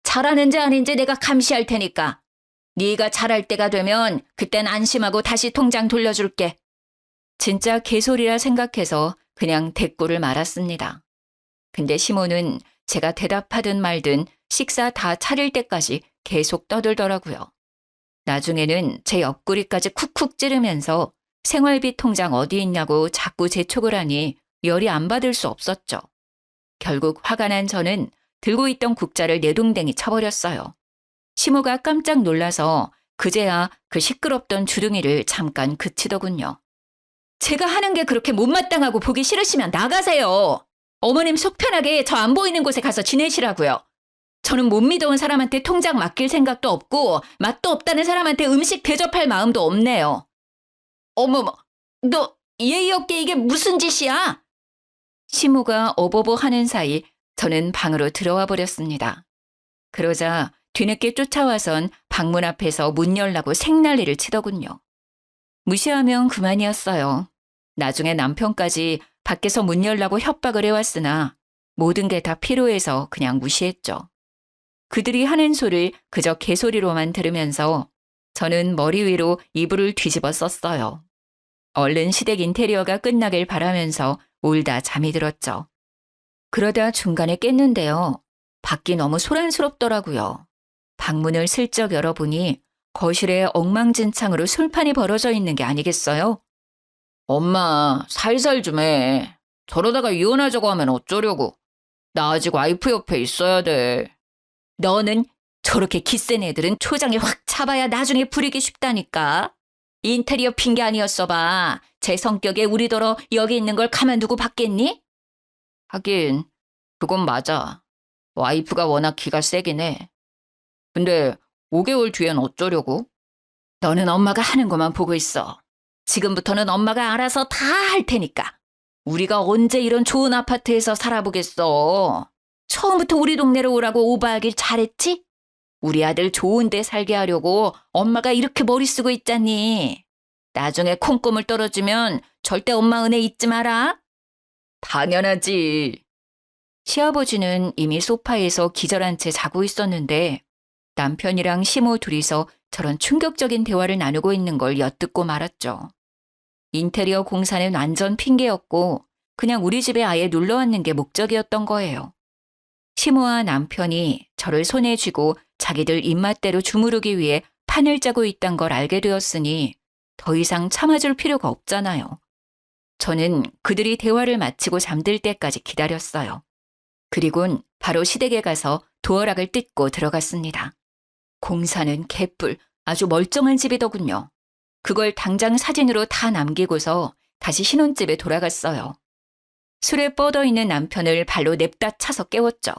잘하는지 아닌지 내가 감시할 테니까. 네가 잘할 때가 되면 그땐 안심하고 다시 통장 돌려줄게. 진짜 개소리라 생각해서 그냥 대꾸를 말았습니다. 근데 시모는 제가 대답하든 말든 식사 다 차릴 때까지 계속 떠들더라고요. 나중에는 제 옆구리까지 쿡쿡 찌르면서 생활비 통장 어디 있냐고 자꾸 재촉을 하니 열이 안 받을 수 없었죠. 결국 화가 난 저는 들고 있던 국자를 내동댕이 쳐버렸어요. 시모가 깜짝 놀라서 그제야 그 시끄럽던 주둥이를 잠깐 그치더군요. 제가 하는 게 그렇게 못마땅하고 보기 싫으시면 나가세요. 어머님 속 편하게 저 안 보이는 곳에 가서 지내시라고요. 저는 못 믿어온 사람한테 통장 맡길 생각도 없고 맛도 없다는 사람한테 음식 대접할 마음도 없네요. 어머머, 너 예의 없게 이게 무슨 짓이야? 시모가 어버버 하는 사이 저는 방으로 들어와 버렸습니다. 그러자 뒤늦게 쫓아와선 방문 앞에서 문 열라고 생난리를 치더군요. 무시하면 그만이었어요. 나중에 남편까지 밖에서 문 열라고 협박을 해왔으나 모든 게 다 필요해서 그냥 무시했죠. 그들이 하는 소를 그저 개소리로만 들으면서 저는 머리 위로 이불을 뒤집어 썼어요. 얼른 시댁 인테리어가 끝나길 바라면서 울다 잠이 들었죠. 그러다 중간에 깼는데요. 밖이 너무 소란스럽더라고요. 방문을 슬쩍 열어보니 거실에 엉망진창으로 술판이 벌어져 있는 게 아니겠어요? 엄마, 살살 좀 해. 저러다가 이혼하자고 하면 어쩌려고. 나 아직 와이프 옆에 있어야 돼. 너는 저렇게 기센 애들은 초장에 확 잡아야 나중에 부리기 쉽다니까. 인테리어 핑계 아니었어 봐. 제 성격에 우리더러 여기 있는 걸 가만두고 받겠니? 하긴 그건 맞아. 와이프가 워낙 기가 세긴 해. 근데 5개월 뒤엔 어쩌려고? 너는 엄마가 하는 것만 보고 있어. 지금부터는 엄마가 알아서 다 할 테니까. 우리가 언제 이런 좋은 아파트에서 살아보겠어. 처음부터 우리 동네로 오라고 오바하길 잘했지? 우리 아들 좋은 데 살게 하려고 엄마가 이렇게 머리 쓰고 있잖니. 나중에 콩고물 떨어지면 절대 엄마 은혜 잊지 마라. 당연하지. 시아버지는 이미 소파에서 기절한 채 자고 있었는데 남편이랑 시모 둘이서 저런 충격적인 대화를 나누고 있는 걸 엿듣고 말았죠. 인테리어 공사는 완전 핑계였고 그냥 우리 집에 아예 놀러 왔는 게 목적이었던 거예요. 시모와 남편이 저를 손에 쥐고 자기들 입맛대로 주무르기 위해 판을 짜고 있단 걸 알게 되었으니 더 이상 참아줄 필요가 없잖아요. 저는 그들이 대화를 마치고 잠들 때까지 기다렸어요. 그리곤 바로 시댁에 가서 도어락을 뜯고 들어갔습니다. 공사는 개뿔, 아주 멀쩡한 집이더군요. 그걸 당장 사진으로 다 남기고서 다시 신혼집에 돌아갔어요. 술에 뻗어있는 남편을 발로 냅다 차서 깨웠죠.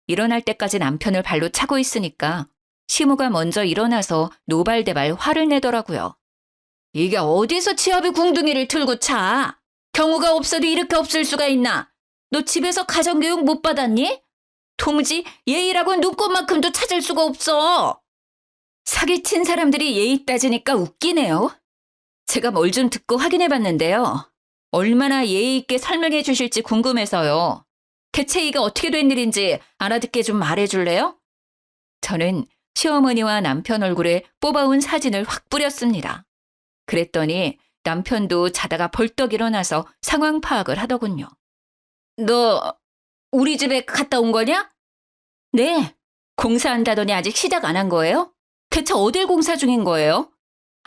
일어날 때까지 남편을 발로 차고 있으니까 시모가 먼저 일어나서 노발대발 화를 내더라고요. 이게 어디서 치아비 궁둥이를 틀고 차? 경우가 없어도 이렇게 없을 수가 있나? 너 집에서 가정교육 못 받았니? 도무지 예의라고 눈꽃만큼도 찾을 수가 없어. 사기친 사람들이 예의 따지니까 웃기네요. 제가 뭘 좀 듣고 확인해 봤는데요. 얼마나 예의 있게 설명해 주실지 궁금해서요. 대체 이게 어떻게 된 일인지 알아듣게 좀 말해 줄래요? 저는 시어머니와 남편 얼굴에 뽑아온 사진을 확 뿌렸습니다. 그랬더니 남편도 자다가 벌떡 일어나서 상황 파악을 하더군요. 너 우리 집에 갔다 온 거냐? 네. 공사한다더니 아직 시작 안 한 거예요? 대체 어딜 공사 중인 거예요?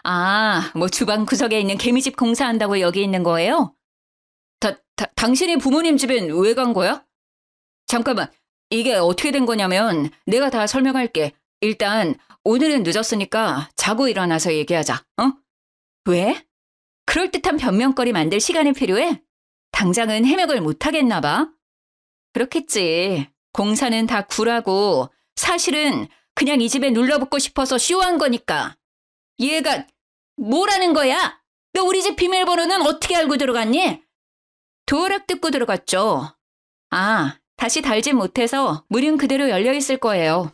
아, 뭐 주방 구석에 있는 개미집 공사한다고 여기 있는 거예요? 당신이 부모님 집엔 왜 간 거야? 잠깐만, 이게 어떻게 된 거냐면 내가 다 설명할게. 일단 오늘은 늦었으니까 자고 일어나서 얘기하자, 어? 왜? 그럴듯한 변명거리 만들 시간이 필요해? 당장은 해명을 못 하겠나 봐. 그렇겠지. 공사는 다 구라고 사실은 그냥 이 집에 눌러붙고 싶어서 쇼한 거니까. 얘가 뭐라는 거야? 너 우리 집 비밀번호는 어떻게 알고 들어갔니? 도어락 뜯고 들어갔죠. 아, 다시 달진 못해서 문은 그대로 열려 있을 거예요.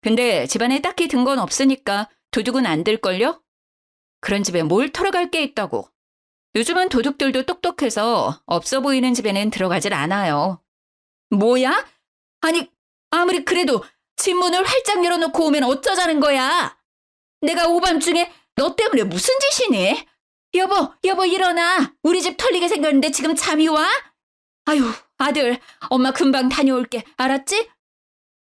근데 집안에 딱히 든 건 없으니까 도둑은 안 들걸요? 그런 집에 뭘 털어갈 게 있다고. 요즘은 도둑들도 똑똑해서 없어 보이는 집에는 들어가질 않아요. 뭐야? 아니, 아무리 그래도 집 문을 활짝 열어놓고 오면 어쩌자는 거야? 내가 오밤중에 너 때문에 무슨 짓이니? 여보 일어나. 우리 집 털리게 생겼는데 지금 잠이 와? 아유, 아들, 엄마 금방 다녀올게. 알았지?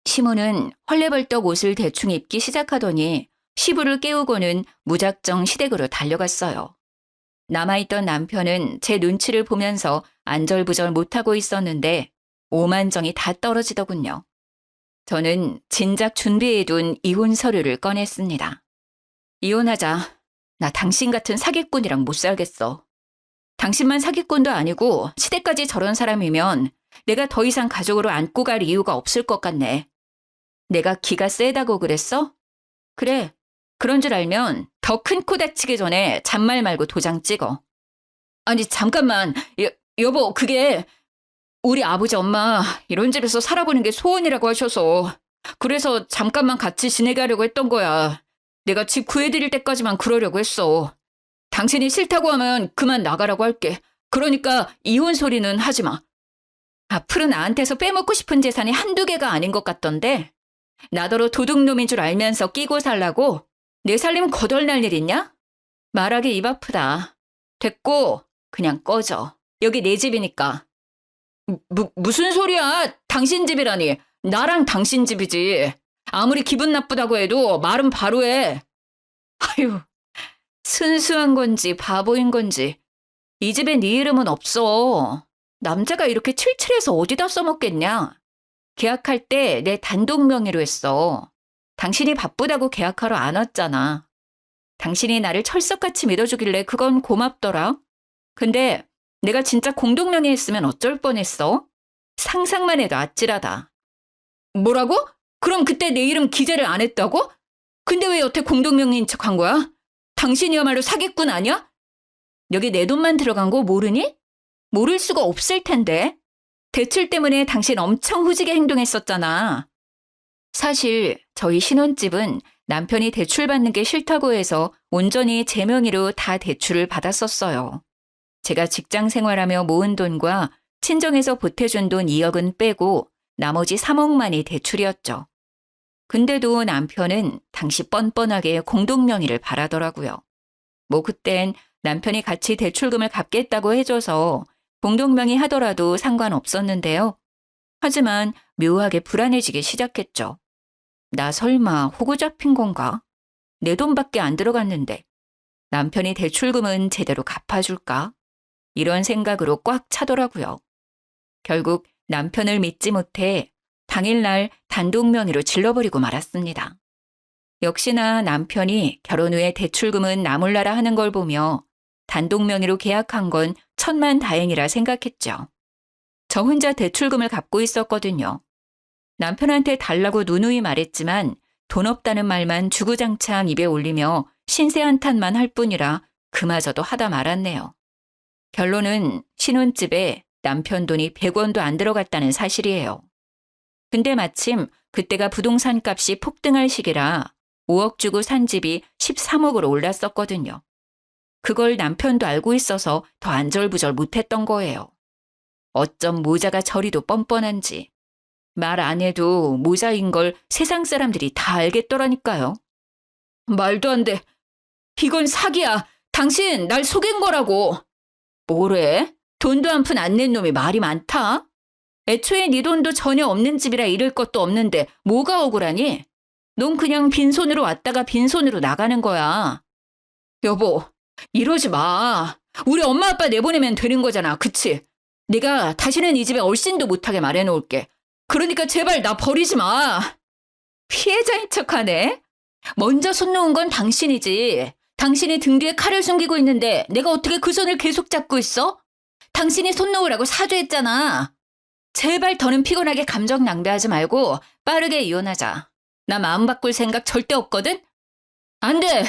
시모는 헐레벌떡 옷을 대충 입기 시작하더니 시부를 깨우고는 무작정 시댁으로 달려갔어요. 남아있던 남편은 제 눈치를 보면서 안절부절 못하고 있었는데 오만정이 다 떨어지더군요. 저는 진작 준비해둔 이혼 서류를 꺼냈습니다. 이혼하자. 나 당신 같은 사기꾼이랑 못 살겠어. 당신만 사기꾼도 아니고 시댁까지 저런 사람이면 내가 더 이상 가족으로 안고 갈 이유가 없을 것 같네. 내가 기가 세다고 그랬어? 그래. 그런 줄 알면 더 큰 코 다치기 전에 잔말 말고 도장 찍어. 아니, 잠깐만. 여보, 그게 우리 아버지 엄마 이런 집에서 살아보는 게 소원이라고 하셔서 그래서 잠깐만 같이 지내게 하려고 했던 거야. 내가 집 구해드릴 때까지만 그러려고 했어. 당신이 싫다고 하면 그만 나가라고 할게. 그러니까 이혼 소리는 하지 마. 앞으로 나한테서 빼먹고 싶은 재산이 한두 개가 아닌 것 같던데 나더러 도둑놈인 줄 알면서 끼고 살라고 내 살림 거덜날 일 있냐? 말하기 입 아프다. 됐고 그냥 꺼져. 여기 내 집이니까. 무슨 소리야? 당신 집이라니. 나랑 당신 집이지. 아무리 기분 나쁘다고 해도 말은 바로 해. 아유, 순수한 건지 바보인 건지 이 집에 네 이름은 없어. 남자가 이렇게 칠칠해서 어디다 써먹겠냐? 계약할 때 내 단독 명의로 했어. 당신이 바쁘다고 계약하러 안 왔잖아. 당신이 나를 철석같이 믿어주길래 그건 고맙더라. 근데 내가 진짜 공동 명의 했으면 어쩔 뻔했어? 상상만 해도 아찔하다. 뭐라고? 그럼 그때 내 이름 기재를 안 했다고? 근데 왜 여태 공동 명의인 척한 거야? 당신이야말로 사기꾼 아니야? 여기 내 돈만 들어간 거 모르니? 모를 수가 없을 텐데. 대출 때문에 당신 엄청 후지게 행동했었잖아. 사실 저희 신혼집은 남편이 대출 받는 게 싫다고 해서 온전히 제 명의로 다 대출을 받았었어요. 제가 직장 생활하며 모은 돈과 친정에서 보태준 돈 2억은 빼고 나머지 3억만이 대출이었죠. 근데도 남편은 당시 뻔뻔하게 공동명의를 바라더라고요. 뭐 그땐 남편이 같이 대출금을 갚겠다고 해줘서 공동명의 하더라도 상관없었는데요. 하지만 묘하게 불안해지기 시작했죠. 나 설마 호구 잡힌 건가? 내 돈밖에 안 들어갔는데 남편이 대출금은 제대로 갚아줄까? 이런 생각으로 꽉 차더라고요. 결국 남편을 믿지 못해 당일날 단독 명의로 질러버리고 말았습니다. 역시나 남편이 결혼 후에 대출금은 나 몰라라 하는 걸 보며 단독 명의로 계약한 건 천만다행이라 생각했죠. 저 혼자 대출금을 갚고 있었거든요. 남편한테 달라고 누누이 말했지만 돈 없다는 말만 주구장창 입에 올리며 신세 한탄만 할 뿐이라 그마저도 하다 말았네요. 결론은 신혼집에 남편 돈이 100원도 안 들어갔다는 사실이에요. 근데 마침 그때가 부동산 값이 폭등할 시기라 5억 주고 산 집이 13억으로 올랐었거든요. 그걸 남편도 알고 있어서 더 안절부절 못했던 거예요. 어쩜 모자가 저리도 뻔뻔한지. 말 안 해도 모자인 걸 세상 사람들이 다 알겠더라니까요. 말도 안 돼. 이건 사기야. 당신 날 속인 거라고. 뭐래? 돈도 한 푼 안 낸 놈이 말이 많다? 애초에 네 돈도 전혀 없는 집이라 잃을 것도 없는데 뭐가 억울하니? 넌 그냥 빈손으로 왔다가 빈손으로 나가는 거야. 여보, 이러지 마. 우리 엄마 아빠 내보내면 되는 거잖아. 그치? 내가 다시는 이 집에 얼씬도 못하게 말해놓을게. 그러니까 제발 나 버리지 마. 피해자인 척하네. 먼저 손 놓은 건 당신이지. 당신이 등 뒤에 칼을 숨기고 있는데 내가 어떻게 그 손을 계속 잡고 있어? 당신이 손 놓으라고 사죄했잖아. 제발 더는 피곤하게 감정 낭비하지 말고 빠르게 이혼하자. 나 마음 바꿀 생각 절대 없거든? 안 돼.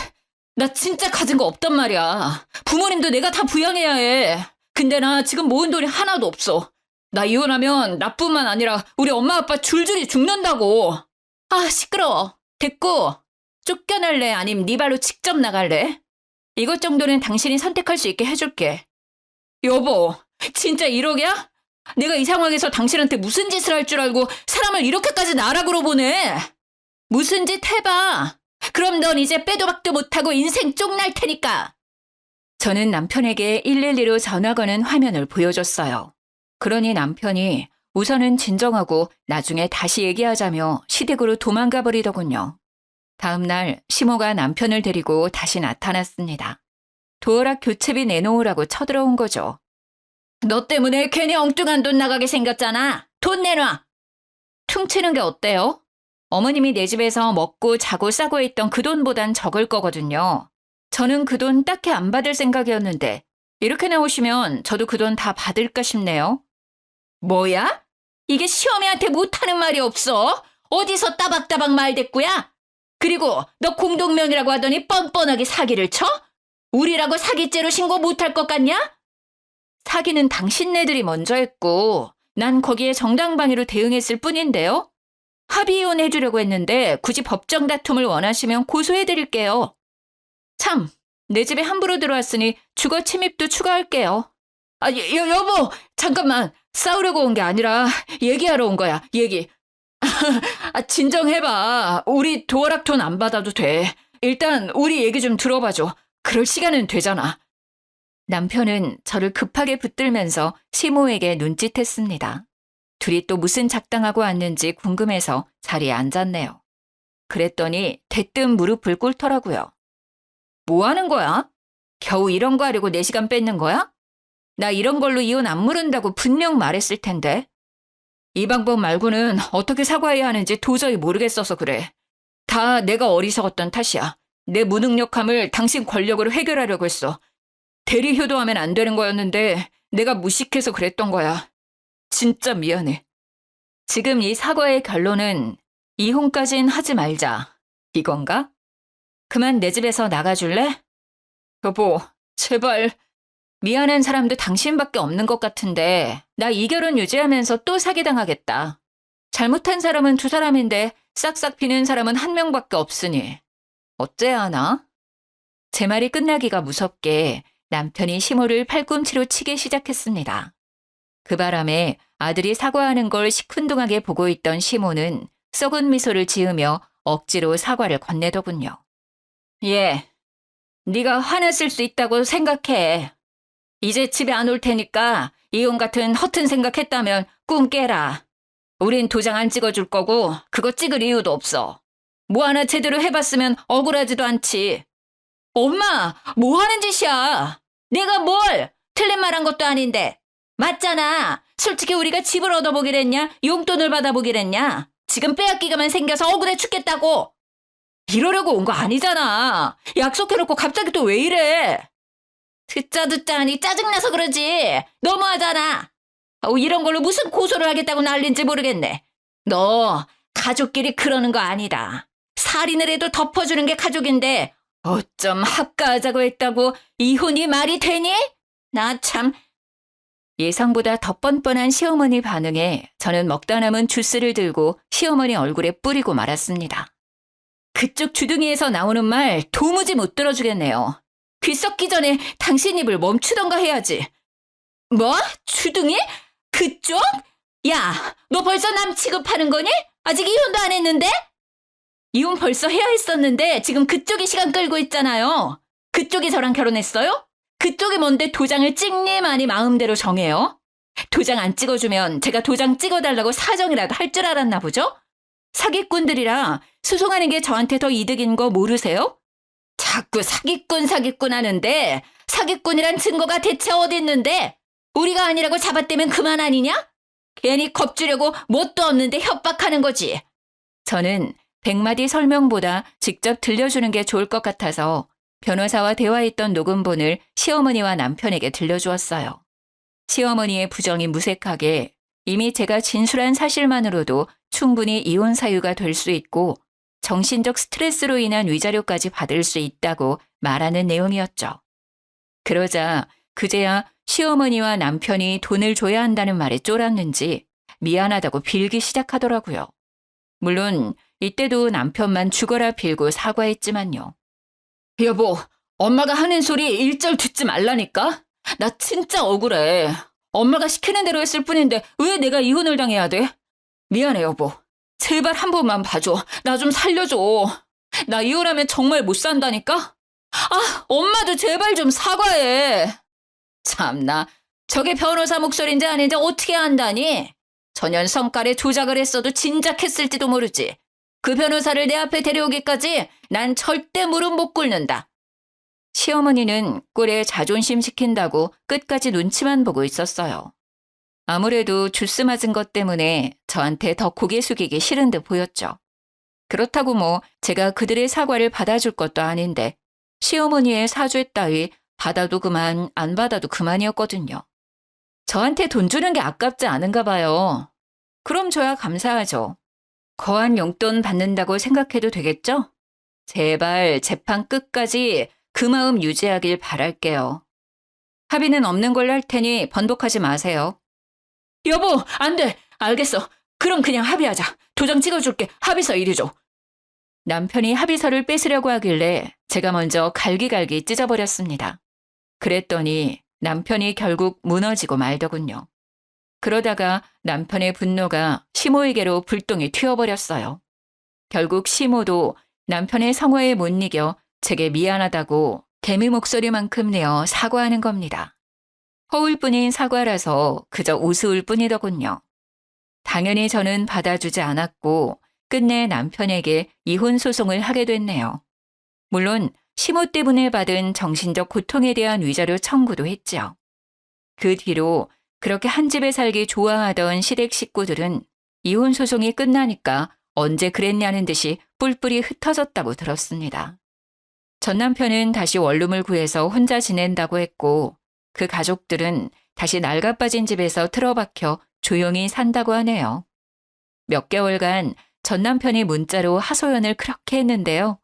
나 진짜 가진 거 없단 말이야. 부모님도 내가 다 부양해야 해. 근데 나 지금 모은 돈이 하나도 없어. 나 이혼하면 나뿐만 아니라 우리 엄마 아빠 줄줄이 죽는다고. 아, 시끄러워. 됐고. 쫓겨날래? 아님 네 발로 직접 나갈래? 이것 정도는 당신이 선택할 수 있게 해줄게. 여보, 진짜 1억이야? 내가 이 상황에서 당신한테 무슨 짓을 할 줄 알고 사람을 이렇게까지 나락으로 보내? 무슨 짓 해봐. 그럼 넌 이제 빼도 박도 못하고 인생 쪽날 테니까. 저는 남편에게 112로 전화 거는 화면을 보여줬어요. 그러니 남편이 우선은 진정하고 나중에 다시 얘기하자며 시댁으로 도망가 버리더군요. 다음 날 시모가 남편을 데리고 다시 나타났습니다. 도어락 교체비 내놓으라고 쳐들어온 거죠. 너 때문에 괜히 엉뚱한 돈 나가게 생겼잖아. 돈 내놔. 퉁치는 게 어때요? 어머님이 내 집에서 먹고 자고 싸고 있던 그 돈보단 적을 거거든요. 저는 그 돈 딱히 안 받을 생각이었는데 이렇게 나오시면 저도 그 돈 다 받을까 싶네요. 뭐야? 이게 시어미한테 못하는 말이 없어? 어디서 따박따박 말대꾸야? 그리고 너 공동명의라고 하더니 뻔뻔하게 사기를 쳐? 우리라고 사기죄로 신고 못할 것 같냐? 사기는 당신네들이 먼저 했고 난 거기에 정당방위로 대응했을 뿐인데요. 합의 해주려고 했는데 굳이 법정 다툼을 원하시면 고소해드릴게요. 참, 내 집에 함부로 들어왔으니 주거 침입도 추가할게요. 아, 여보, 잠깐만. 싸우려고 온 게 아니라 얘기하러 온 거야, 얘기. 아, 진정해봐. 우리 도어락 돈 안 받아도 돼. 일단 우리 얘기 좀 들어봐줘. 그럴 시간은 되잖아. 남편은 저를 급하게 붙들면서 시모에게 눈짓했습니다. 둘이 또 무슨 작당하고 왔는지 궁금해서 자리에 앉았네요. 그랬더니 대뜸 무릎을 꿇더라고요. 뭐 하는 거야? 겨우 이런 거 하려고 4시간 뺏는 거야? 나 이런 걸로 이혼 안 물은다고 분명 말했을 텐데. 이 방법 말고는 어떻게 사과해야 하는지 도저히 모르겠어서 그래. 다 내가 어리석었던 탓이야. 내 무능력함을 당신 권력으로 해결하려고 했어. 대리 효도하면 안 되는 거였는데 내가 무식해서 그랬던 거야. 진짜 미안해. 지금 이 사과의 결론은 이혼까진 하지 말자. 이건가? 그만 내 집에서 나가줄래? 여보, 제발. 미안한 사람도 당신밖에 없는 것 같은데 나 이 결혼 유지하면서 또 사기당하겠다. 잘못한 사람은 2사람인데 싹싹 비는 사람은 1명밖에 없으니 어째야 하나? 제 말이 끝나기가 무섭게 남편이 시모를 팔꿈치로 치기 시작했습니다. 그 바람에 아들이 사과하는 걸 시큰둥하게 보고 있던 시모는 썩은 미소를 지으며 억지로 사과를 건네더군요. 예, 네가 화냈을 수 있다고 생각해. 이제 집에 안 올 테니까 이혼 같은 허튼 생각했다면 꿈 깨라. 우린 도장 안 찍어줄 거고 그거 찍을 이유도 없어. 뭐 하나 제대로 해봤으면 억울하지도 않지. 엄마, 뭐 하는 짓이야? 내가 뭘? 틀린 말 한 것도 아닌데. 맞잖아. 솔직히 우리가 집을 얻어보기랬냐? 용돈을 받아보기랬냐? 지금 빼앗기가만 생겨서 억울해 죽겠다고. 이러려고 온 거 아니잖아. 약속해놓고 갑자기 또 왜 이래? 듣자 하니 짜증나서 그러지. 너무하잖아. 이런 걸로 무슨 고소를 하겠다고 난린지 모르겠네. 너 가족끼리 그러는 거 아니다. 살인을 해도 덮어주는 게 가족인데 어쩜 합가하자고 했다고 이혼이 말이 되니? 나 참. 예상보다 더 뻔뻔한 시어머니 반응에 저는 먹다 남은 주스를 들고 시어머니 얼굴에 뿌리고 말았습니다. 그쪽 주둥이에서 나오는 말 도무지 못 들어주겠네요. 귀 썩기 전에 당신 입을 멈추던가 해야지. 뭐? 주둥이? 그쪽? 야, 너 벌써 남 취급하는 거니? 아직 이혼도 안 했는데? 이혼 벌써 해야 했었는데 지금 그쪽이 시간 끌고 있잖아요. 그쪽이 저랑 결혼했어요? 그쪽이 뭔데 도장을 찍니 마니 마음대로 정해요? 도장 안 찍어주면 제가 도장 찍어달라고 사정이라도 할 줄 알았나 보죠? 사기꾼들이라 소송하는 게 저한테 더 이득인 거 모르세요? 자꾸 사기꾼 하는데 사기꾼이란 증거가 대체 어디 있는데? 우리가 아니라고 잡아떼면 그만 아니냐? 괜히 겁주려고 뭣도 없는데 협박하는 거지. 저는 100마디 설명보다 직접 들려주는 게 좋을 것 같아서 변호사와 대화했던 녹음본을 시어머니와 남편에게 들려주었어요. 시어머니의 부정이 무색하게 이미 제가 진술한 사실만으로도 충분히 이혼 사유가 될 수 있고 정신적 스트레스로 인한 위자료까지 받을 수 있다고 말하는 내용이었죠. 그러자 그제야 시어머니와 남편이 돈을 줘야 한다는 말에 쫄았는지 미안하다고 빌기 시작하더라고요. 물론 이때도 남편만 죽어라 빌고 사과했지만요. 여보, 엄마가 하는 소리 1절 듣지 말라니까? 나 진짜 억울해. 엄마가 시키는 대로 했을 뿐인데 왜 내가 이혼을 당해야 돼? 미안해 여보. 제발 한 번만 봐줘. 나 좀 살려줘. 나 이혼하면 정말 못 산다니까? 아, 엄마도 제발 좀 사과해. 참나, 저게 변호사 목소리인지 아닌지 어떻게 안다니? 전현 성깔에 조작을 했어도 진작 했을지도 모르지. 그 변호사를 내 앞에 데려오기까지 난 절대 무릎 못 꿇는다. 시어머니는 꼴에 자존심 시킨다고 끝까지 눈치만 보고 있었어요. 아무래도 주스 맞은 것 때문에 저한테 더 고개 숙이기 싫은 듯 보였죠. 그렇다고 뭐 제가 그들의 사과를 받아줄 것도 아닌데 시어머니의 사죄 따위 받아도 그만 안 받아도 그만이었거든요. 저한테 돈 주는 게 아깝지 않은가 봐요. 그럼 줘야 감사하죠. 거한 용돈 받는다고 생각해도 되겠죠? 제발 재판 끝까지 그 마음 유지하길 바랄게요. 합의는 없는 걸로 할 테니 번복하지 마세요. 여보, 안 돼. 알겠어. 그럼 그냥 합의하자. 도장 찍어줄게. 합의서 이리 줘. 남편이 합의서를 뺏으려고 하길래 제가 먼저 갈기갈기 찢어버렸습니다. 그랬더니 남편이 결국 무너지고 말더군요. 그러다가 남편의 분노가 시모에게로 불똥이 튀어버렸어요. 결국 시모도 남편의 성화에 못 이겨 제게 미안하다고 개미 목소리만큼 내어 사과하는 겁니다. 허울뿐인 사과라서 그저 우스울 뿐이더군요. 당연히 저는 받아주지 않았고 끝내 남편에게 이혼 소송을 하게 됐네요. 물론 시모 때문에 받은 정신적 고통에 대한 위자료 청구도 했죠. 그 뒤로 그렇게 한 집에 살기 좋아하던 시댁 식구들은 이혼 소송이 끝나니까 언제 그랬냐는 듯이 뿔뿔이 흩어졌다고 들었습니다. 전 남편은 다시 원룸을 구해서 혼자 지낸다고 했고 그 가족들은 다시 낡아빠진 집에서 틀어박혀 조용히 산다고 하네요. 몇 개월간 전 남편이 문자로 하소연을 그렇게 했는데요.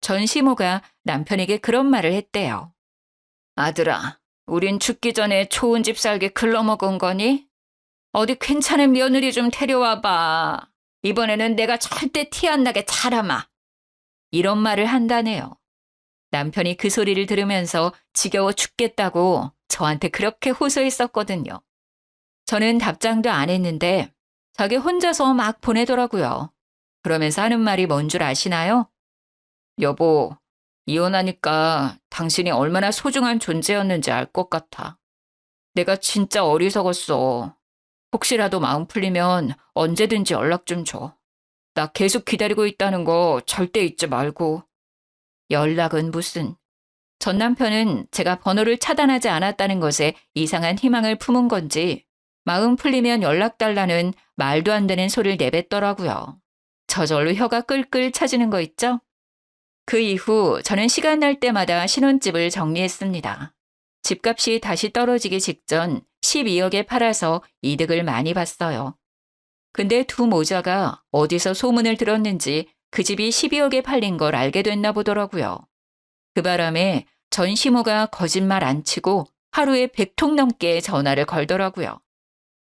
전 시모가 남편에게 그런 말을 했대요. 아들아, 우린 죽기 전에 좋은 집 살게 글러먹은 거니? 어디 괜찮은 며느리 좀 데려와봐. 이번에는 내가 절대 티 안 나게 잘하마. 이런 말을 한다네요. 남편이 그 소리를 들으면서 지겨워 죽겠다고 저한테 그렇게 호소했었거든요. 저는 답장도 안 했는데 자기 혼자서 막 보내더라고요. 그러면서 하는 말이 뭔 줄 아시나요? 여보, 이혼하니까 당신이 얼마나 소중한 존재였는지 알 것 같아. 내가 진짜 어리석었어. 혹시라도 마음 풀리면 언제든지 연락 좀 줘. 나 계속 기다리고 있다는 거 절대 잊지 말고. 연락은 무슨. 전 남편은 제가 번호를 차단하지 않았다는 것에 이상한 희망을 품은 건지 마음 풀리면 연락 달라는 말도 안 되는 소리를 내뱉더라고요. 저절로 혀가 끌끌 차지는 거 있죠? 그 이후 저는 시간 날 때마다 신혼집을 정리했습니다. 집값이 다시 떨어지기 직전 12억에 팔아서 이득을 많이 봤어요. 근데 두 모자가 어디서 소문을 들었는지 그 집이 12억에 팔린 걸 알게 됐나 보더라고요. 그 바람에 전 시모가 거짓말 안 치고 하루에 100통 넘게 전화를 걸더라고요.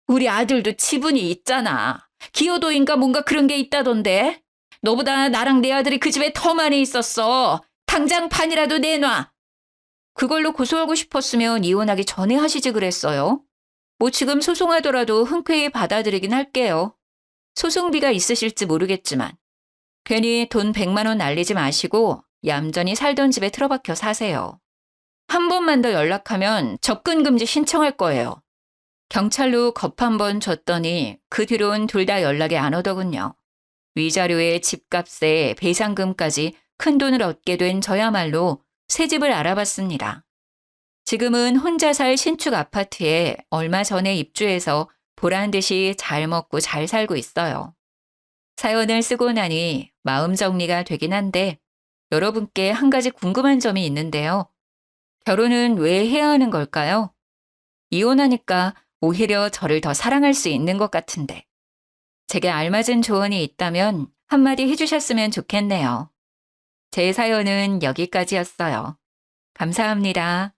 우리 아들도 지분이 있잖아. 기여도인가 뭔가 그런 게 있다던데. 너보다 나랑 내 아들이 그 집에 더 많이 있었어. 당장 판이라도 내놔. 그걸로 고소하고 싶었으면 이혼하기 전에 하시지 그랬어요. 뭐 지금 소송하더라도 흔쾌히 받아들이긴 할게요. 소송비가 있으실지 모르겠지만. 괜히 돈 100만 원 날리지 마시고 얌전히 살던 집에 틀어박혀 사세요. 한 번만 더 연락하면 접근금지 신청할 거예요. 경찰로 겁 한 번 줬더니 그 뒤로는 둘 다 연락이 안 오더군요. 위자료에 집값에 배상금까지 큰돈을 얻게 된 저야말로 새 집을 알아봤습니다. 지금은 혼자 살 신축 아파트에 얼마 전에 입주해서 보란 듯이 잘 먹고 잘 살고 있어요. 사연을 쓰고 나니 마음 정리가 되긴 한데 여러분께 한 가지 궁금한 점이 있는데요. 결혼은 왜 해야 하는 걸까요? 이혼하니까 오히려 저를 더 사랑할 수 있는 것 같은데. 제게 알맞은 조언이 있다면 한마디 해주셨으면 좋겠네요. 제 사연은 여기까지였어요. 감사합니다.